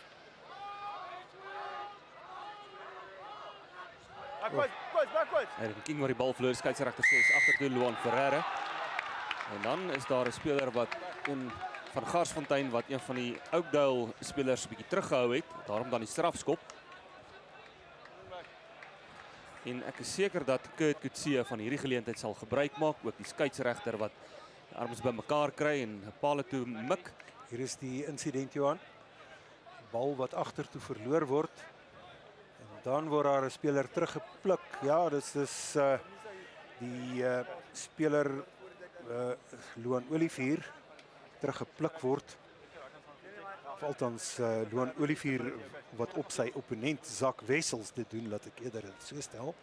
Backwards. Erik King waar die bal verloor, skeieregter sê is agter toe Luan Ferreira. En dan is daar 'n speler wat van Garsfontein wat een van die Oakdale spelers 'n bietjie teruggehou het, daarom dan die strafskop. En ek is seker dat Kurt Coetzee van hierdie geleentheid sal gebruik maak, ook die skeieregter wat die arms bymekaar kry en palle toe mik. Hier is die insident, Johan. Bal wat agtertoe verloor word. En dan word daar 'n speler teruggepluk. Ja, dis die speler Luan Olivier teruggepluk word. Of althans Luan Olivier wat op sy opponent Zak Wessels dit doen, laat ek eerder dit so stel.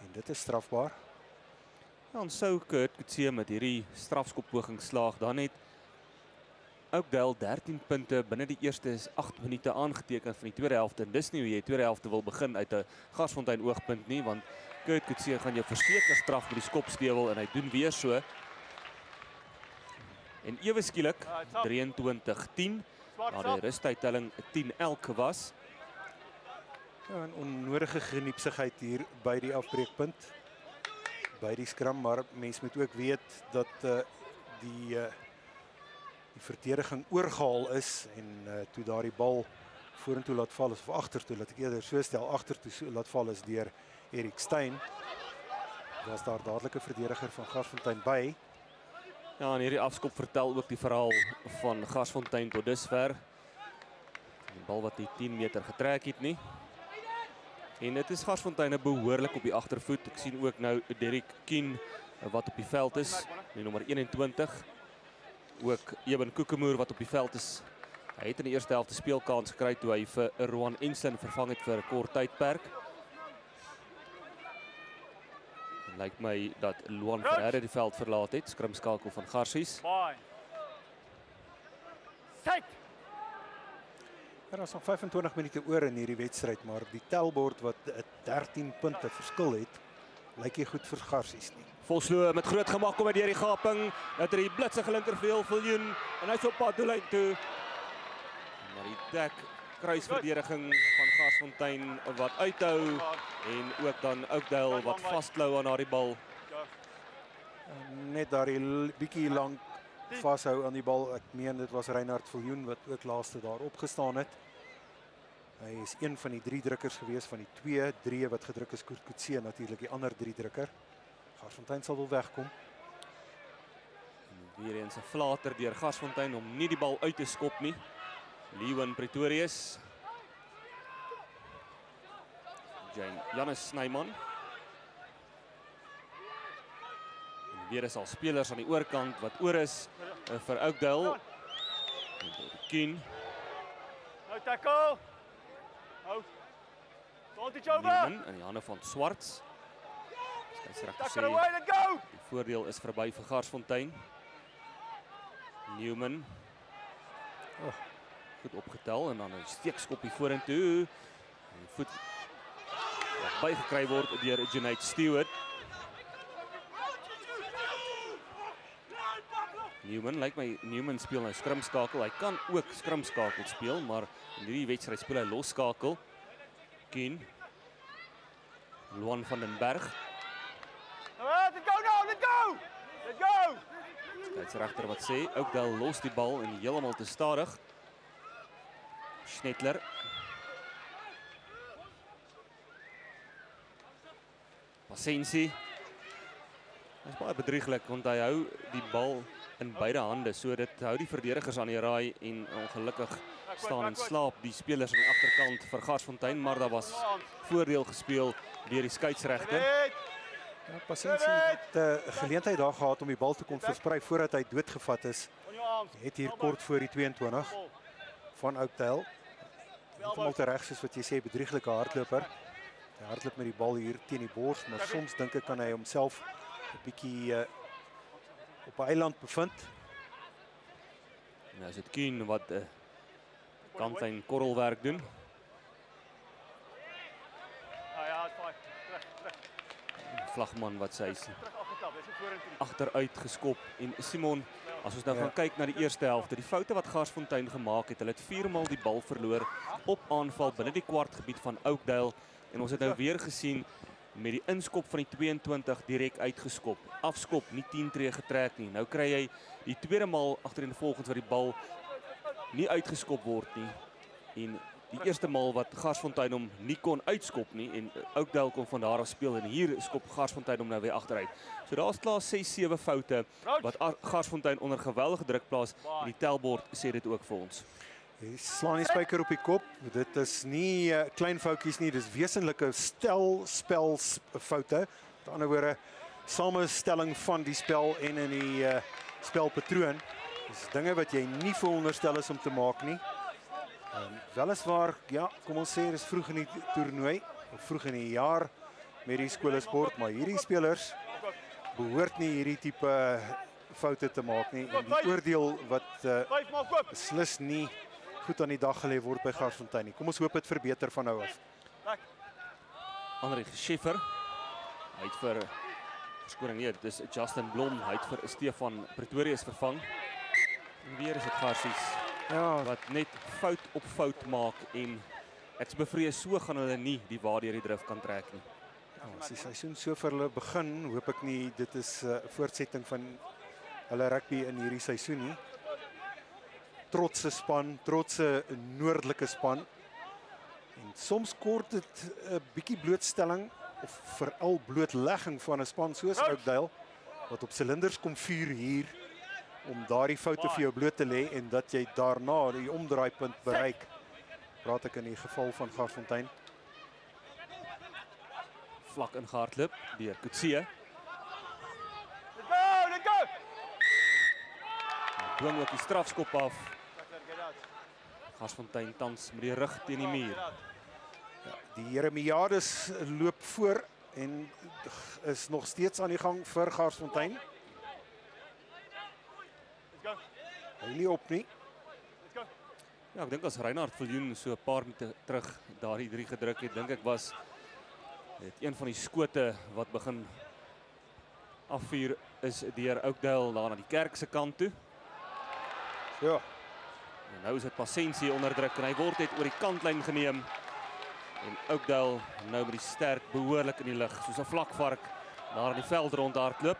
En dit is strafbaar. Dan sou Kurt Coetzee met hierdie strafskoppoging slaag, dan het Oakdale 13 punte binne die eerste 8 minute aangeteken van die tweede helfte. En dis nie hoe jy die tweede helfte wil begin uit 'n Garsfontein oogpunt nie, want Kurt Coetzee gaan jou verseker straf met die skopstewel en hy doen weer so. En ewe skielik 23-10, waar die rustydtelling 10-11 was. Ja, 'n onnodige geniepsigheid hier by die afbreekpunt. By die skram, maar mens moet ook weet dat die verdediging oorgehaal is en toe daar die bal vorentoe laat val is, of agtertoe, laat ek eerder so stel, agtertoe laat val is deur Erik Steyn. Was daar dadelik 'n verdediger van Garsfontein by. Ja, en hierdie afskop vertel ook die verhaal van Garsfontein tot dusver. Die bal wat die 10 meter getrek het nie. En dit is Garsfontein behoorlik op die agtervoet. Ek sien ook nou Derek Kien wat op die veld is, die nommer 21. Ook Eben Kokemoer wat op die veld is. Hy het in die eerste helfte speelkans gekry toe hy vir Rowan Enslin vervang het vir 'n kort tydperk. Lyk my dat Luan Ferreira die veld verlaat het, skrimskakel van Garsies. Set. Er is nog 25 minute oor in hierdie wedstryd, maar die telbord wat 13 punte verskil het, lyk nie goed vir Garsies nie. Volslo met groot gemak kom hy deur die gaping, dat hy die blitsige linkervleuel Viljoen en hy's op pad doellyn toe. Maar die dek kruisverdediging van Garsfontein wat uithou en ook dan Oakdale wat vasklou aan daardie bal. Net daar die bietjie lank vashou aan die bal. Ek meen dit was Reinhard Viljoen wat ook laaste daar opgestaan het. Hy is een van die 3 drukkers gewees van die 2 wat gedruk is. Kurt Coetzee natuurlik die ander 3 drukker. Garsfontein sal wel wegkom. En weer eens 'n flater deur Garsfontein om nie die bal uit te skop nie. Leeuwen Pretorius. Janus Snyman. En weer is al spelers aan die oorkant wat oor is vir Oakdale. Kien. Nou tackle. Hou. Don't it over. Newman in die hande van Swarts. Tackle away and go. Die voordeel is verby vir Garsfontein. Newman. Goed opgetel en dan 'n steekskop hier vorentoe. Die voet wat bygekry word deur Junaid Stewart. Newman, lyk my Newman speel nou skrimskakel. Hy kan ook skrimskakel speel, maar in hierdie wedstryd speel hy losskakel. Kien. Luan van den Berg. Let's go now, let's go. Let's go. Skeieregter wat sê Oakdale los die bal en heeltemal te stadig. Schnettler. Pasensie. Dit is baie bedrieglik want hy hou die bal in beide hande, so dit hou die verdedigers aan die raai en ongelukkig staan en slaap die spelers aan die agterkant vir Garsfontein, maar daar was voordeel gespeel deur die skeieregter. Ja, Pasensie het 'n geleentheid daar gehad om die bal te kon versprei voordat hy doodgevat is. Het hier kort voor die 22 van Oakdale. Heeltemal te reg soos wat jy sê, bedrieglike hardloper. Hy hardloop met die bal hier teen die bors, maar soms dink ek kan hy homself 'n bietjie op 'n eiland bevind. Nou is dit Kien wat kantlyn korrelwerk doen. Ja, it's fine. Terug. Vlagman wat sy dis nie vorentoe. agteruit geskop en Simon, as ons nou gaan kyk na die eerste helfte, die foute wat Garsfontein gemaak het, hulle het 4 maal die bal verloor op aanval binne die kwartgebied van Oakdale en ons het nou weer gesien met die inskop van die 22 direk uitgeskop. Afskop, nie 10 tree getrek nie. Nou kry jy die tweede maal agtereenvolgens wat die bal nie uitgeskop word nie en die eerste maal wat Garsfontein hom nie kon uitskop nie en Oakdale kon van daar af speel en hier skop Garsfontein hom nou weer agteruit. So daar's klaar 6-7 foute wat Garsfontein onder geweldige druk plaas en die tellbord sê dit ook vir ons. Hy slaan die spyker op die kop. Dit is nie klein foutjies nie, dis wesenlike spelfoute. Met ander woorde, samestelling van die spel en in die spelpatroon. Dis dinge wat jy nie veronderstel is om te maak nie. Weliswaar, ja, kom ons sê dis vroeg in die toernooi, of vroeg in die jaar met die skolesport, maar hierdie spelers behoort nie hierdie tipe foute te maak nie. En die oordeel wat 5 maal koop. beslis nie goed aan die dag gelê word by Garsfontein nie. Kom ons hoop dit verbeter van nou af. André Scheffer, hy het vir verskoning nie, dit is Justin Blom, hy het vir Stefan Pretorius vervang. En weer is dit Garsies Ja, wat net fout op fout maak en ek is bevrees so gaan hulle nie die waardeur die drif kan trek nie. as die seisoen so vir hulle begin, hoop ek nie dit is 'n voortsetting van hulle rugby in hierdie seisoen nie. Trotse span, trotse noordelike span. En soms kort dit 'n bietjie blootstelling of veral blootlegging van 'n span soos Oakdale wat op silinders kom vuur hier om daardie foute vir jou bloot te lê en dat jy daarna die omdraaipunt bereik. Praat ek in die geval van Garsfontein. Vlak ingehardloop deur Kutsie. Let's go, let's go. Dwing ook die strafskop af. Get out. Garsfontein tans met die rug teen die muur. Die Jeremiades loop voor en is nog steeds aan die gang vir Garsfontein. Let's go. Hy nie op nie. Let's go. Ja, ek dink as Reinhard Viljoen so 'n paar minute terug daardie 3 gedruk het, dink ek was dit een van die skote wat begin afvuur is deur Oakdale daar na die kerk se kant toe. Ja, En nou is dit Pasensie onder druk en hy word net oor die kantlyn geneem. En Oakdale nou met die sterk behoorlik in die lug, soos 'n vlakvark daar in die veld rondhardloop.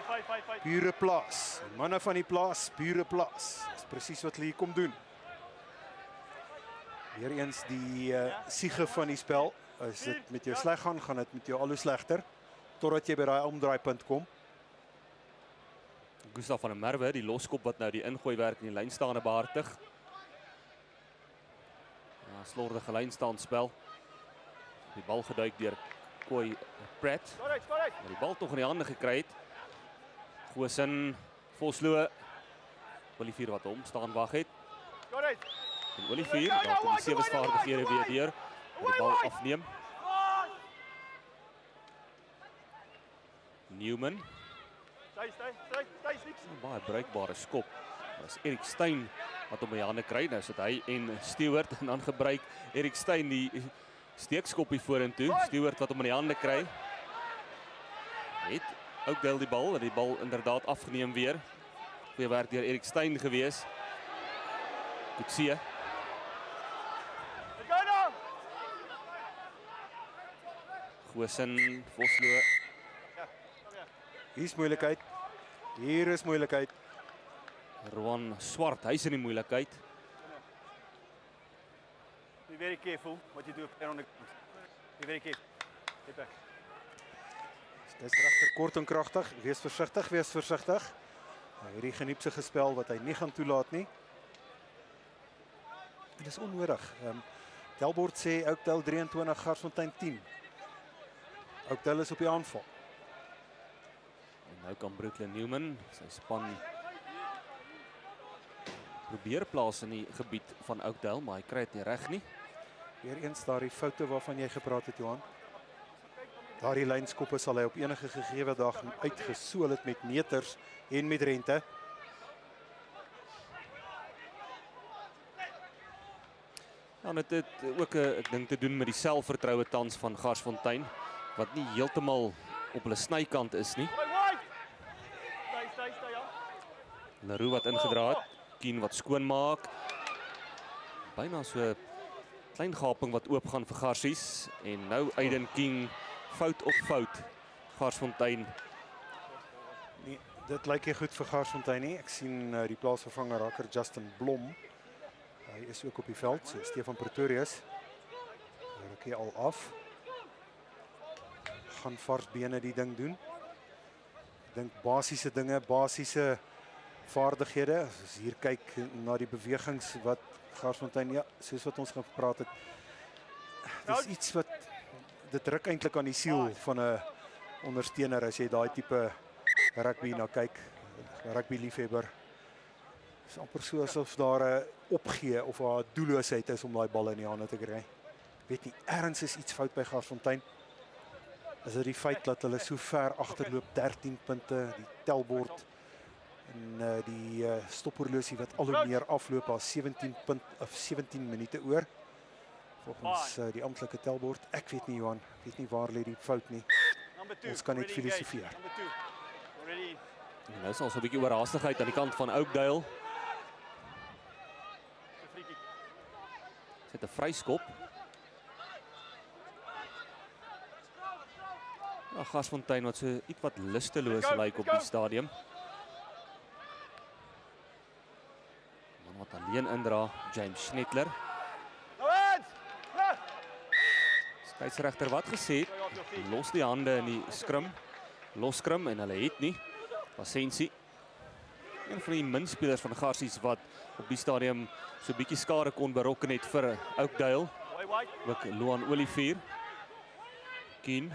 5. pure plaas. Manne van die plaas, pure plaas. Dis presies wat hulle hier kom doen. Weereens die siege van die spel. As dit met jou sleg gaan, gaan dit met jou al hoe slegter totdat jy by daai omdraaipunt kom. Gustav van der Merwe, die loskop wat nou die ingooi werk in die lynstaande behartig. Ja, slordige lynstaanspel. Die bal geduik deur Koi Pratt. Score it. Maar die bal tog in die hande gekry het. Goosen, Vosloo. Olivier wat hom staan wag het. Score it. En Olivier, daar kom die sewesvaardighede weer deur. Die bal afneem. Newman. Stay. Baie bruikbare skop. Dis Erik Steyn wat hom in die hande kry. Nou sit hy en Stewart en dan gebruik Erik Steyn die steekskoppie vorentoe. Stewart wat hom in die hande kry. Het Oakdale die bal en die bal inderdaad afgeneem weer. Goeie werk deur Erik Steyn gewees. Kutsie. Let's go now. Goosen, Vosloo. Hier is moeilikheid. Hier is moeilikheid. Rowan Swart, hy's in die moeilikheid. Be very careful what you do up there on the ground. Be very careful. Get back. Dis regter kort en kragtig. Wees versigtig, wees versigtig. Hierdie geniepsige spel wat hy nie gaan toelaat nie. Dit is onnodig. Tellbord sê Oakdale 23, Garsfontein 10. Oakdale is op die aanval. En nou kan Brooklyn Newman sy span probeer plaas in die gebied van Oakdale, maar hy kry dit nie reg nie. Weereens daardie foute waarvan jy gepraat het, Johan. Daardie lynskoppe sal hy op enige gegeewe dag uitgesool het met meters en met rente. Ja, dit het ook 'n ding te doen met die selfvertroue tans van Garsfontein wat nie heeltemal op hulle snykant is nie. Leroux wat ingedra het. Kien wat skoon maak. Byna so 'n klein gaping wat oop gaan vir Garsies. En nou Aiden King fout op fout. Garsfontein. Nee, dit lyk nie goed vir Garsfontein nie. Ek sien die plaasvervanger raker Justin Blom. Hy is ook op die veld, so Stefan Pretorius. Hy ruk hier al af. Gaan vars bene die ding doen. Ek dink basiese dinge, basiese vaardighede. As ons hier kyk na die bewegings wat Garsfontein, ja, soos wat ons gaan gepraat het. Dis iets wat dit ruk eintlik aan die siel van 'n ondersteuner as jy daai tipe rugby na kyk. Rugby liefhebber. Dis amper so asof daar 'n opgee of 'n doelloosheid is om daai bal in die hande te kry. Weet nie, ergens is iets fout by Garsfontein. Is dit die feit dat hulle so ver agterloop, 13 punte, die telbord en die stophorlosie wat al hoe meer afloop as 17 minute oor. Volgens die amptelike telbord. Ek weet nie, Johan, ek weet nie waar lê die fout nie. Ons kan net filosofeer. Nou is al so 'n bietjie oorhaastigheid aan die kant van Oakdale. Sit 'n vryskop. Ja, Garsfontein wat so ietwat lusteloos lyk op die stadion. Man wat alleen indra, James Schnettler. Skeieregter wat gesê het, los die hande in die skrim. Los skrim en hulle het nie. Pasensie. Een van die minspelers van Garsies wat op die stadium so 'n bietjie skade kon berokken het vir Oakdale. Ook Loan Olivier. Kien.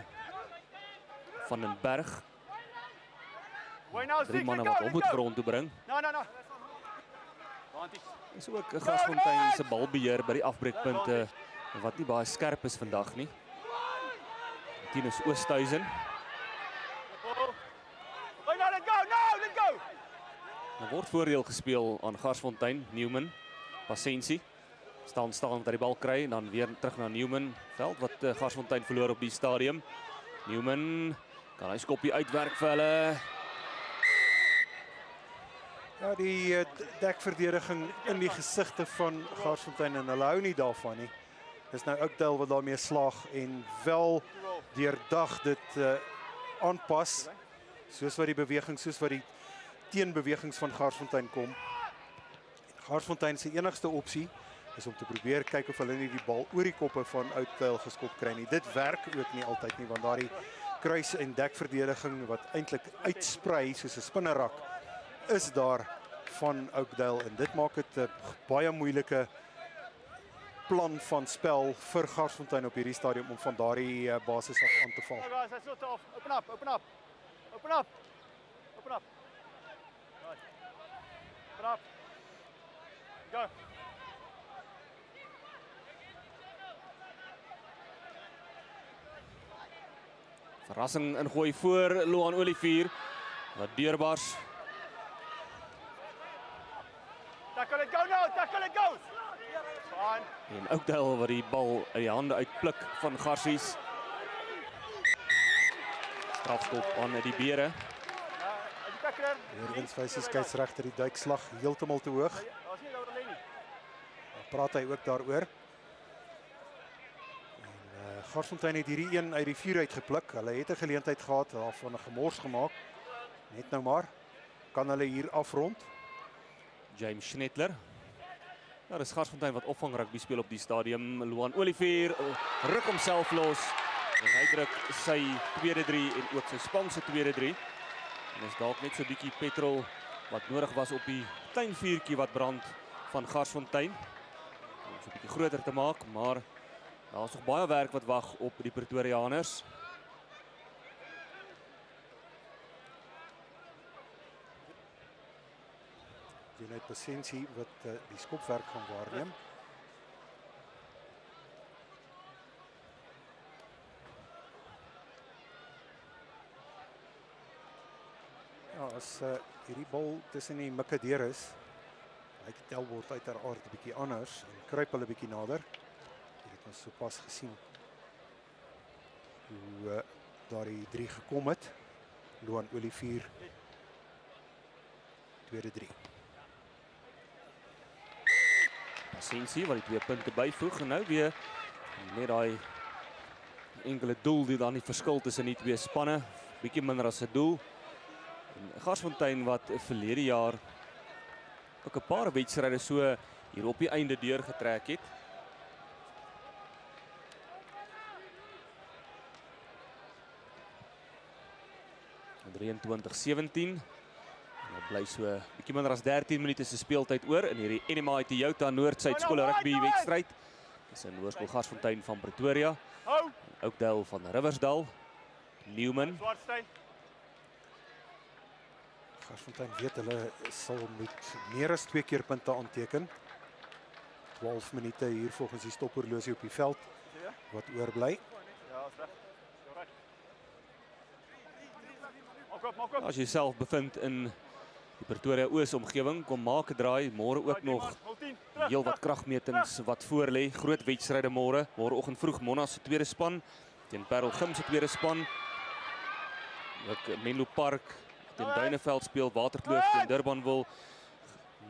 Van den Berg. 3 manne wat hom moet grond toe bring. Is ook 'n Garsfontein se balbeheer by die afbreekpunte wat nie baie skerp is vandag nie. Tinus Oosthuizen. Er word voordeel gespeel aan Garsfontein. Newman, Pasensie. Staan dat hy die bal kry en dan weer terug na Newman. Veld wat Garsfontein verloor op die stadium. Newman kan hy skoppie uitwerk vir hulle. Ja, die dekverdediging in die gesigte van Garsfontein en hulle hou nie daarvan nie. Dis nou Oakdale wat daarmee slaag en wel deurdag dit aanpas. Soos wat die beweging, soos wat die teenbewegings van Garsfontein kom. Garsfontein se enigste opsie is om te probeer kyk of hulle nie die bal oor die koppe van Oakdale geskop kry nie. Dit werk ook nie altyd nie, want daardie kruis en dekverdediging wat eintlik uitsprei soos 'n spinnerak is daar van Oakdale en dit maak dit 'n baie moeilike plan van spel vir Garsfontein op hierdie stadium om van daardie basis af aan te val. Verrassing ingooi voor Loan Olivier wat deurbars. Tackle it, go now, tackle it, go! Fine. En Oakdale wat die bal uit die hande uitpluk van Garsies. Strafskop aan die Beere. Jurgens wys die skeieregter die duikslag heeltemal te hoog. Praat hy ook daaroor. En Garsfontein het hierdie een uit die vuur uitgepluk. Hulle het 'n geleentheid gehad, daarvan 'n gemors gemaak. Net nou maar kan hulle hier afrond. James Schnettler. Ja, dis Garsfontein wat opvang rugby speel op die stadium. Loan Olivier ruk homself los. En hy druk sy tweede 3 en ook sy span se tweede 3. En is dalk net so 'n bietjie petrol wat nodig was op die klein vuurtjie wat brand van Garsfontein. Om so 'n bietjie groter te maak, maar daar is nog baie werk wat wag op die Pretoriaaners. Junaid Pasensie wat die skopwerk gaan waarneem. Ja, as hierdie bal tussen die mikke deur is, lyk die telbord uiteraard 'n bietjie anders en kruip hulle 'n bietjie nader. Dit het ons sopas gesien hoe daardie 3 gekom het. Loan Olivier tweede 3. Sensie wat die 2 punte byvoeg en nou weer net daai enkele doel die dan die verskil tussen die 2 spanne, bietjie minder as 'n doel. En Garsfontein wat verlede jaar ook 'n paar wedstryde so hier op die einde deurgetrek het. En 23-17. Dit bly so bietjie minder as 13 minute se speeltyd oor in hierdie NMI Toyota Noord-Suid skole rugby wedstryd. Dis in Hoërskool Garsfontein van Pretoria. Hou. Oakdale van Riversdal. Newman. Swartstein. Garsfontein weet hulle sal moet meer as 2 keer punte aanteken. 12 minute hier volgens die stophorlosie op die veld wat oorbly. Ja, is reg. Jou reg. Maak op. As jy self bevind in die Pretoria Oos omgewing, kom maak 'n draai. Môre ook nog heel wat kragmetings wat voor lê. Groot wedstryde môre. Môreoggend vroeg Monas se tweede span teen Parel Gim se tweede span. Ook Menlo Park teen Duineveld speel, Waterkloof teen Durbanville,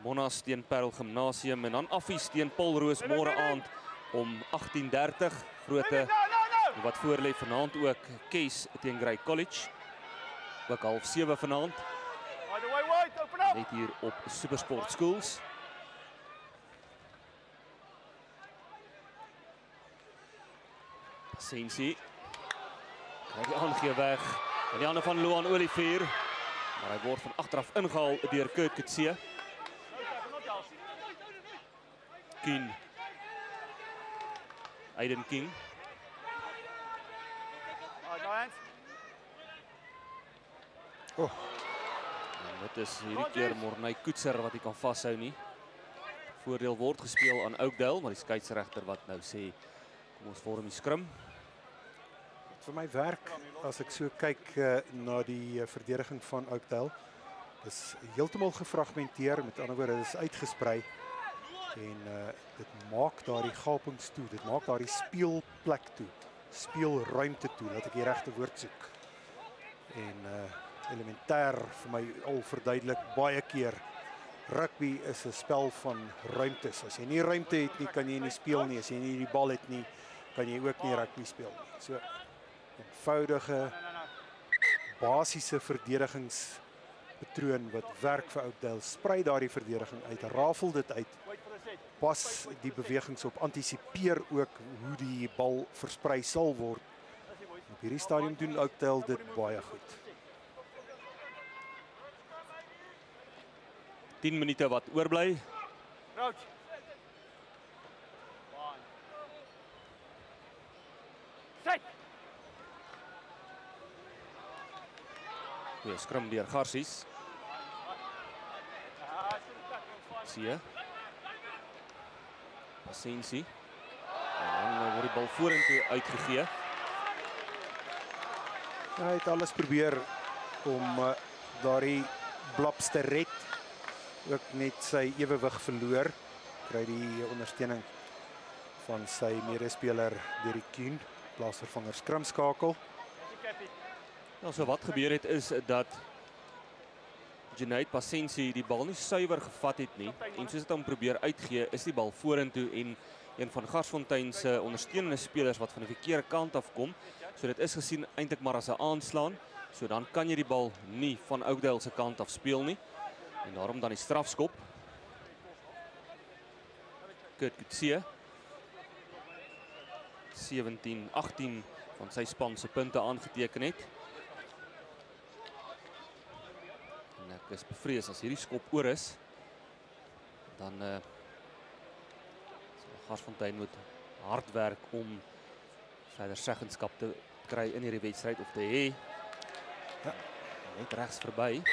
Monas teen Parel Gimnasium en dan Affies teen Paulroos môre aand om 18:30. Groote wat voor lê vanaand ook Kes teen Grey College. Ook 6:30 vanaand. Net hier op Supersport Schools. Sensie. Kry die aangee weg. En die ander van Loan Olivier. Maar hy word van agteraf ingehaal deur Kurt Kutse. King. Aiden King. En dit is hierdie keer Morney Koetser wat hy kan vashou nie. Voordeel word gespeel aan Oakdale, maar die skeieregter wat nou sê kom ons vorm die skrim. Vir my werk as ek so kyk na die verdediging van Oakdale. Dis heeltemal gefragmenteer, met ander woorde, dit is uitgesprei. En dit maak daardie gapings toe, dit maak daardie speelplek toe, speelruimte toe, laat ek die regte woord soek. En elementêr vir my al verduidelik baie keer, rugby is 'n spel van ruimtes. As jy nie ruimte het nie, kan jy nie speel nie. As jy nie die bal het nie, kan jy ook nie rugby speel nie. So eenvoudige, basiese verdedigingspatroon wat werk vir Oakdale. Sprei daardie verdediging uit, rafel dit uit. Pas die bewegings op, antisipeer ook hoe die bal versprei sal word. Op hierdie stadium doen Oakdale dit baie goed. 10 minute wat oorbly. Goeie skrum deur Garsies. Zie. Sensie. En dan word die bal vorentoe uitgegee. Hy het alles probeer om daardie blaps te red. Ook net sy ewewig verloor. Kry die ondersteuning van sy medespeler Derrick Kuhn, plaasvervanger skrimskakel. Nou so wat gebeur het is dat Junaid Pasensie die bal nie suiwer gevat het nie en soos dit hom probeer uitgee is die bal vorentoe en een van Garsfontein se ondersteunende spelers wat van die verkeerde kant af kom. So dit is gesien eintlik maar as 'n aanslaan. So dan kan jy die bal nie van Oakdale se kant af speel nie. En daarom dan die strafskop. Kurt Kutse. 17-18 van sy span se punte aangeteken het. En ek is bevrees as hierdie skop oor is, dan sal Garsfontein moet hard werk om verder seggenskap te kry in hierdie wedstryd of te hê. Ja, net regs verby.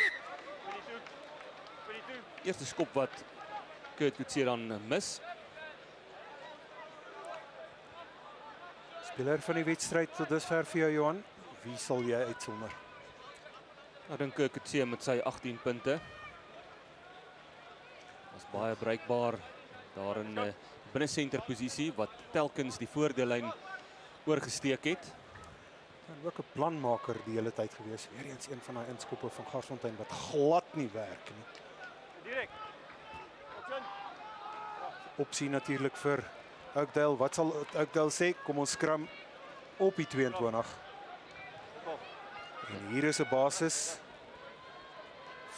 Eerste skop wat Kurt Kutse dan mis. Speler van die wedstryd tot dusver vir jou, Johan. Wie sal jy uitsonder? Ek dink Kurt Kutse met sy 18 punte. Was baie bruikbaar daar in binnesenter posisie wat telkens die voordeellyn oorgesteek het. En ook 'n planmaker die hele tyd gewees. Weer eens een van daai inskoppe van Garsfontein wat glad nie werk nie. Direk. opsie natuurlik vir Oakdale. Wat sal Oakdale sê? Kom ons skram op die 22. En hier is 'n basis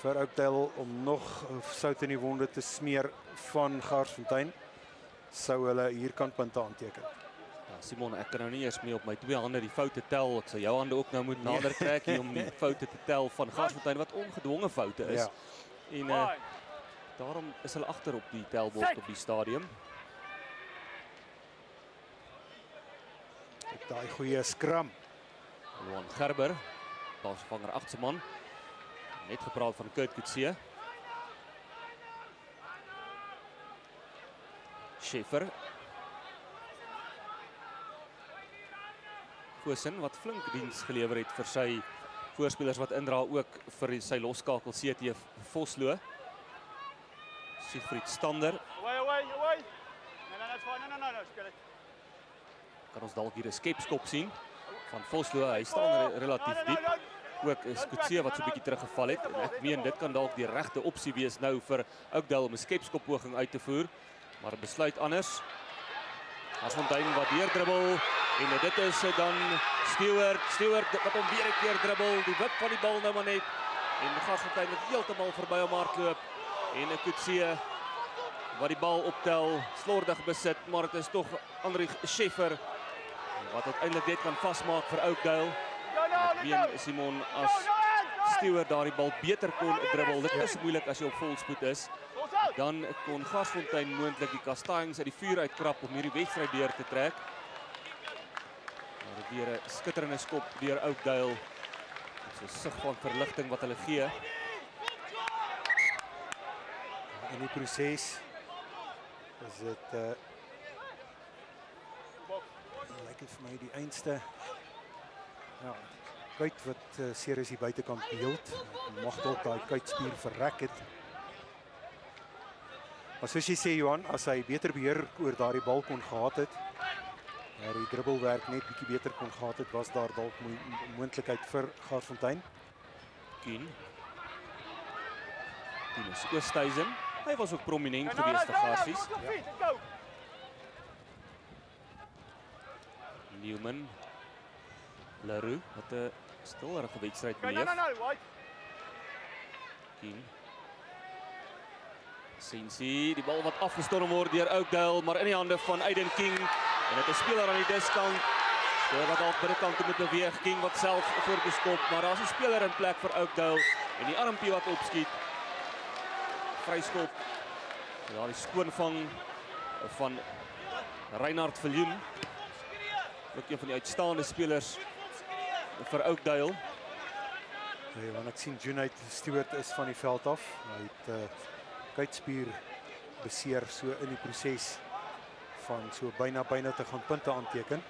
vir Oakdale om nog sout in die wonde te smeer van Garsfontein. Sou hulle hier kan punte aanteken. Ja, Simon, ek kan nou nie eers meer op my 2 hande die foute tel. Ek sal jou hande ook nou moet nader trek hier om die foute te tel van Garsfontein wat ongedwonge foute is. Ja. En daarom is hulle agter op die telbord op die stadium. Ek daai goeie skram. Johan Gerber, paasvanger agterse man. Net gepraat van Kurt Coetzee. Schäfer. Goosen wat flink diens gelewer het vir sy voorspelers wat indra ook vir sy losskakel CT Vosloo. Siegfried Stander. Away. No, that's fine. No, speel it. Kan ons dalk hier 'n skepskop sien van Vosloo. Hy staan relatief diep. Ook is Coetzee wat so 'n bietjie teruggeval het. En ek meen dit kan dalk die regte opsie wees nou vir Oakdale om 'n skepskoppoging uit te voer, maar besluit anders. Garsfontein wat deurdribbel en dit is dan Stewart wat hom weer 'n keer dribbel, die wip van die bal nou maar net en Garsfontein wat heeltemal verby hom hardloop en Coetzee wat die bal optel, slordig besit, maar dit is tog André Schäfer wat uiteindelik dit kan vasmaak vir Oakdale. Ek meen Simon as Stewart daardie bal beter kon dribbel. Dit is moeilik as jy op volspoed is. Dan kon Garsfontein moontlik die kastanjes uit die vuur uitkrap om hierdie wedstryd deur te trek. Maar weer 'n skitterende skop deur Oakdale. So 'n sig van verligting wat hulle gee. In die proses is dit lyk dit vir my die einste. Ja, kuit wat seer is die buitekant beeld. Mag dalk daai kuitspier verrek het. Maar soos jy sê Johan, as hy beter beheer oor daardie bal kon gehad het, die dribbelwerk net bietjie beter kon gehad het, was daar dalk moontlikheid vir Garsfontein. Kien is Oosthuizen. Hy was ook prominent geweest vir Garsies. Newman. Leroux wat 'n stillerige wedstryd beleef. Kien. Sensie, die bal wat afgestorm word deur Oakdale, maar in die hande van Aiden King. En dit is 'n speler aan die diskant. Wat dalk binnekant moet beweeg. King wat self voorgeskop, maar daar's 'n speler in plek vir Oakdale en die armpie wat opskiet. Vryskop. Daar die skoonvang van Reinhard Viljoen. Ook een van die uitstaande spelers vir Oakdale. Nee, want ek sien Junaid Stewart is van die veld af. Hy het kuitspier beseer so in die proses van so byna te gaan punte aanteken.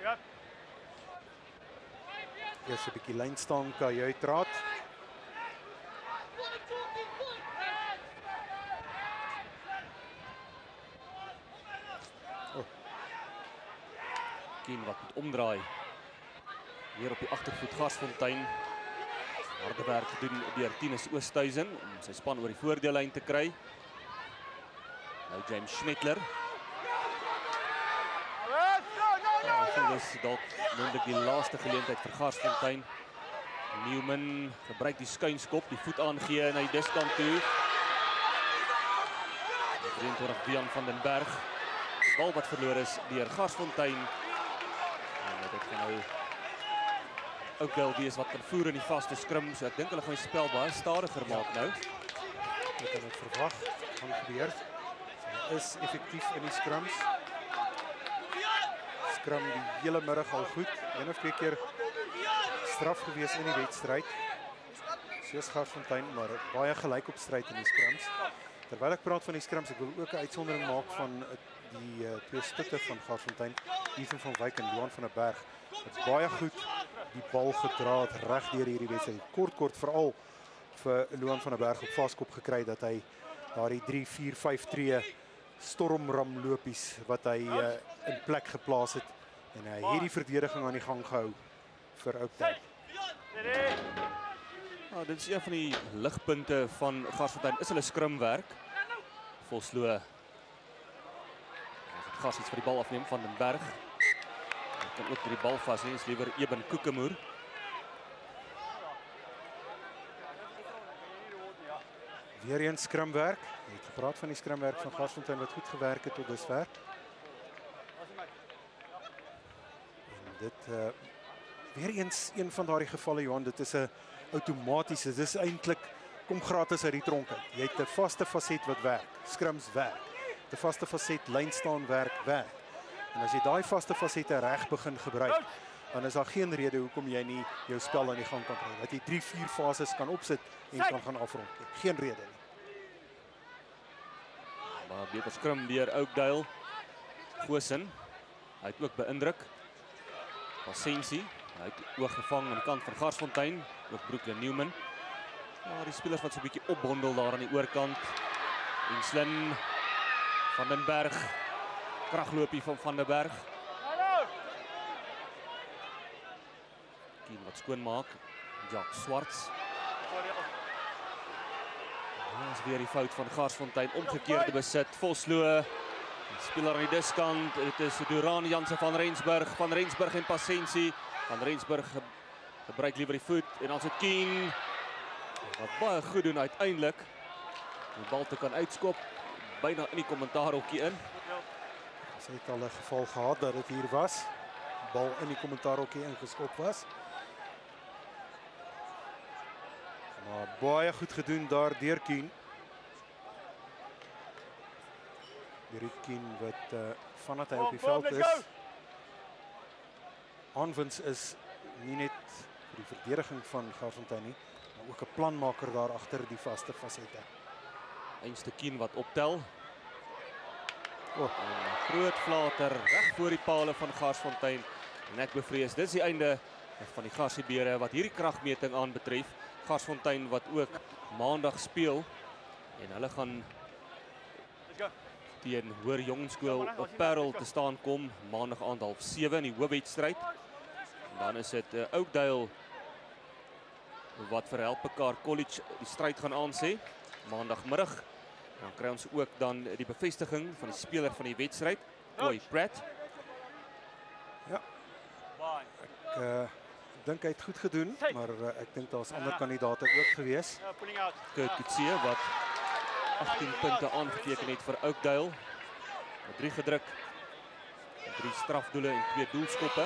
Ja. Eers 'n bietjie lyn staan kan jy uitraad. Kien wat moet omdraai. Hier op die agtervoet Garsfontein. Harde werk gedoen deur Tinus Oosthuizen om sy span oor die voordeellyn te kry. Nou James Schnettler. Dit is dalk moontlik die laaste geleentheid vir Garsfontein. Newman gebruik die skuinskop, die voet aangee na die diskant toe. 23 Bian van den Berg. Die bal wat verloor is deur Garsfontein. En dit gaan nou Oakdale wees wat kan voer in die vaste skrim. So ek dink hulle gaan die spel baie stadiger maak nou. Ek kan dit verwag gaan gebeur. Hy is effektief in die skrums. Skram die hele middag al goed. Een of twee keer straf gewees in die wedstryd. Soos Garsfontein, maar baie gelyk op stryd in die skrums. Terwyl ek praat van die skrums, ek wil ook 'n uitsondering maak van die twee stutte van Garsfontein, Ethan van Wyk en Johan van der Berg. Het baie goed die bal gedra het reg deur hierdie wedstryd. Kort veral vir Johan van der Berg op vaskop gekry dat hy daardie 3, 4, 5 tree stormramlopies wat hy in plek geplaas het en hy het die verdediging aan die gang gehou vir Oakdale. Ja, dit is een van die ligpunte van Garsfontein, is hulle skrumwerk. Vosloo. Gas iets vir die bal afneem van den Berg. Hy kan ook die bal vas, is liewer Eben Kokemoer. Weer eens skrumwerk. Jy het gepraat van die skrumwerk van Garsfontein wat goed gewerk het tot dusver. En dit weer eens een van daardie gevalle, Johan, dit is 'n outomatiese, dit is eintlik kom gratis uit die tronk uit. Jy het 'n vaste faset wat werk, skrums werk. 'n Vaste faset lyn staan werk. En as jy daai vaste fasette reg begin gebruik, dan is daar geen rede hoekom jy nie jou spel aan die gang kan kry. Dat jy 3-4 fases kan opsit en kan gaan afrond. Geen rede nie. Maar beter skrum deur Oakdale. Goosen. Hy het ook beïndruk. Pasensie. Hy het oog gevang aan die kant van Garsfontein. Ook Brooklyn Newman. Maar die spelers wat so 'n bietjie opbondel daar aan die oorkant. En Slin. Van den Berg. Kragloopie van Van den Berg. Kien wat skoon maak. Jack Swarts. Dit is weer die fout van Garsfontein. Omgekeerde besit. Vosloo. Speler aan die diskant. Dit is Duran Jansen van Rensburg. Van Rensburg en Pasensie. Van Rensburg gebruik liewer die voet. En dan sit Kien. Wat baie goed doen uiteindelik. Die bal te kan uitskop. Byna in die kommentaarhokkie in. Ons het al 'n geval gehad dat dit hier was. Bal in die kommentaarhokkie ingeskop was. Maar baie goed gedoen daar deur Kien. Deur Kien wat vanaf hy op die veld is. Aanwins is nie net vir die verdediging van Garsfontein nie, maar ook 'n planmaker daar agter die vaste fasette. Einste Kien wat optel. En groot flater reg voor die pale van Garsfontein. En ek bevrees, dis die einde van die Garsiebeere wat hierdie kragmeting aanbetref. Garsfontein wat ook maandag speel. En hulle gaan teen Hoër Jongskool op Parel te staan kom. Maandag aand 6:30 in die hoofwedstryd. En dan is dit Oakdale wat vir Helpekar College die stryd gaan aansê. Maandagmiddag. Dan kry ons ook dan die bevestiging van die speler van die wedstryd, Coy Pratt. Ja. Ek dink hy het goed gedoen, maar ek dink daar's ander kandidaate ook gewees. Kurt Coetzee wat 18 punte aangeteken het vir Oakdale. Met 3 gedruk, 3 strafdoele en 2 doelskoppe.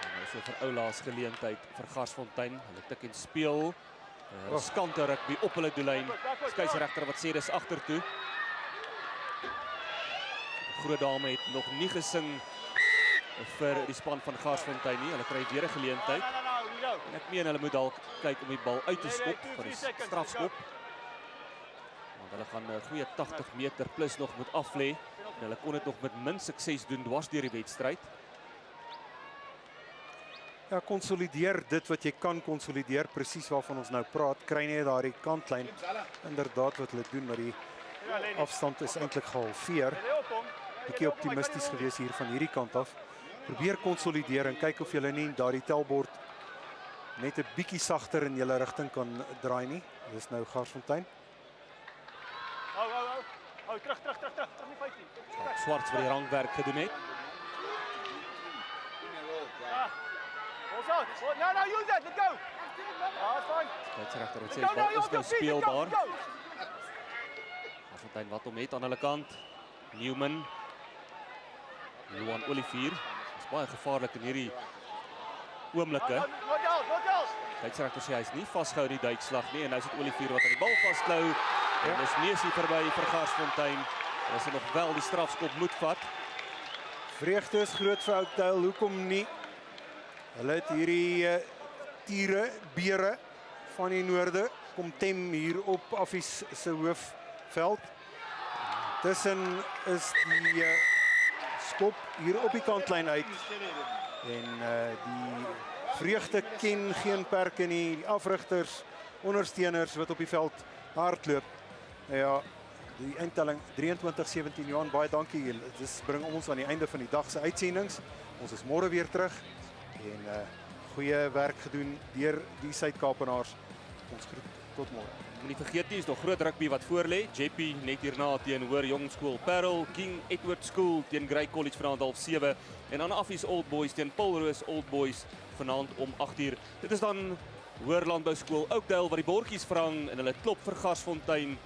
En nou so vir Oulaas geleentheid vir Garsfontein. Hulle tik en speel. Riskante rugby op hulle doellyn. Skeieregter wat sê dis agtertoe. Die groot dame het nog nie gesing vir die span van Garsfontein nie. Hulle kry weer 'n geleentheid. En ek meen hulle moet dalk kyk om die bal uit te skop van die strafskop. Want hulle gaan 'n goeie 80 meter plus nog moet aflê. En hulle kon dit nog met min sukses doen dwars deur die wedstryd. Ja, konsolideer dit wat jy kan konsolideer, presies waarvan ons nou praat. Kry net daardie kantlyn. Inderdaad wat hulle doen, maar die afstand is eintlik gehalveer. Bietjie optimisties gewees hier van hierdie kant af. Probeer konsolideer en kyk of jy nie daardie telbord net 'n bietjie sagter in julle rigting kan draai nie. Dis nou Garsfontein. Terug nie 15. Swarts wat die rangwerk gedoen het. No, use it. Let's go. That's fine. Skeieregter wat sê bal is nou speelbaar. Garsfontein wat hom het aan hulle kant. Newman. Johan Olivier. Dit is baie gevaarlik in hierdie oomblikke. Skeieregter sê hy's nie vasgehou in die duikslag nie en nou sit Olivier wat aan die bal vasklou. En dis neusie verby vir Garsfontein. Hulle sal nog wel die strafskop moet vat. Vreugde is groot vir Oakdale, hoekom nie? Hulle het hierdie tiere, beere van die noorde kom tem hier op Affies se hoofveld. Tussen is die skop hier op die kantlyn uit. En die vreugde ken geen perke nie. Die afrigters, ondersteuners wat op die veld hardloop. Ja, die eindtelling 23-17. Johan, baie dankie. Dit bring ons aan die einde van die dag se uitsendings. Ons is môre weer terug. En Goeie werk gedoen deur die Suid-Kaapenaars. Ons groet tot môre. Moenie vergeet nie, is nog groot rugby wat voor lê. JP net hierna teen Hoër Jong Skool Parel, King Edward School teen Grey College vanaand 7:30 en dan Affies Old Boys teen Paulrose Old Boys vanaand om 8:00. Dit is dan Hoër Landbou Skool Oakdale wat die bordjies verhang en hulle klop vir Garsfontein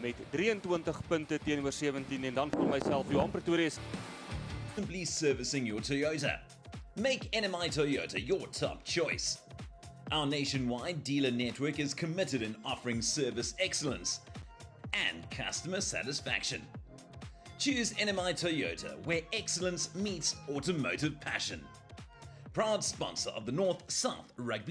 met 23 punte teenoor 17 en dan vir myself Johan Pretorius. Simply servicing your Toyota. Make NMI Toyota your top choice. Our nationwide dealer network is committed in offering service excellence and customer satisfaction. Choose NMI Toyota, where excellence meets automotive passion. Proud sponsor of the North-South Rugby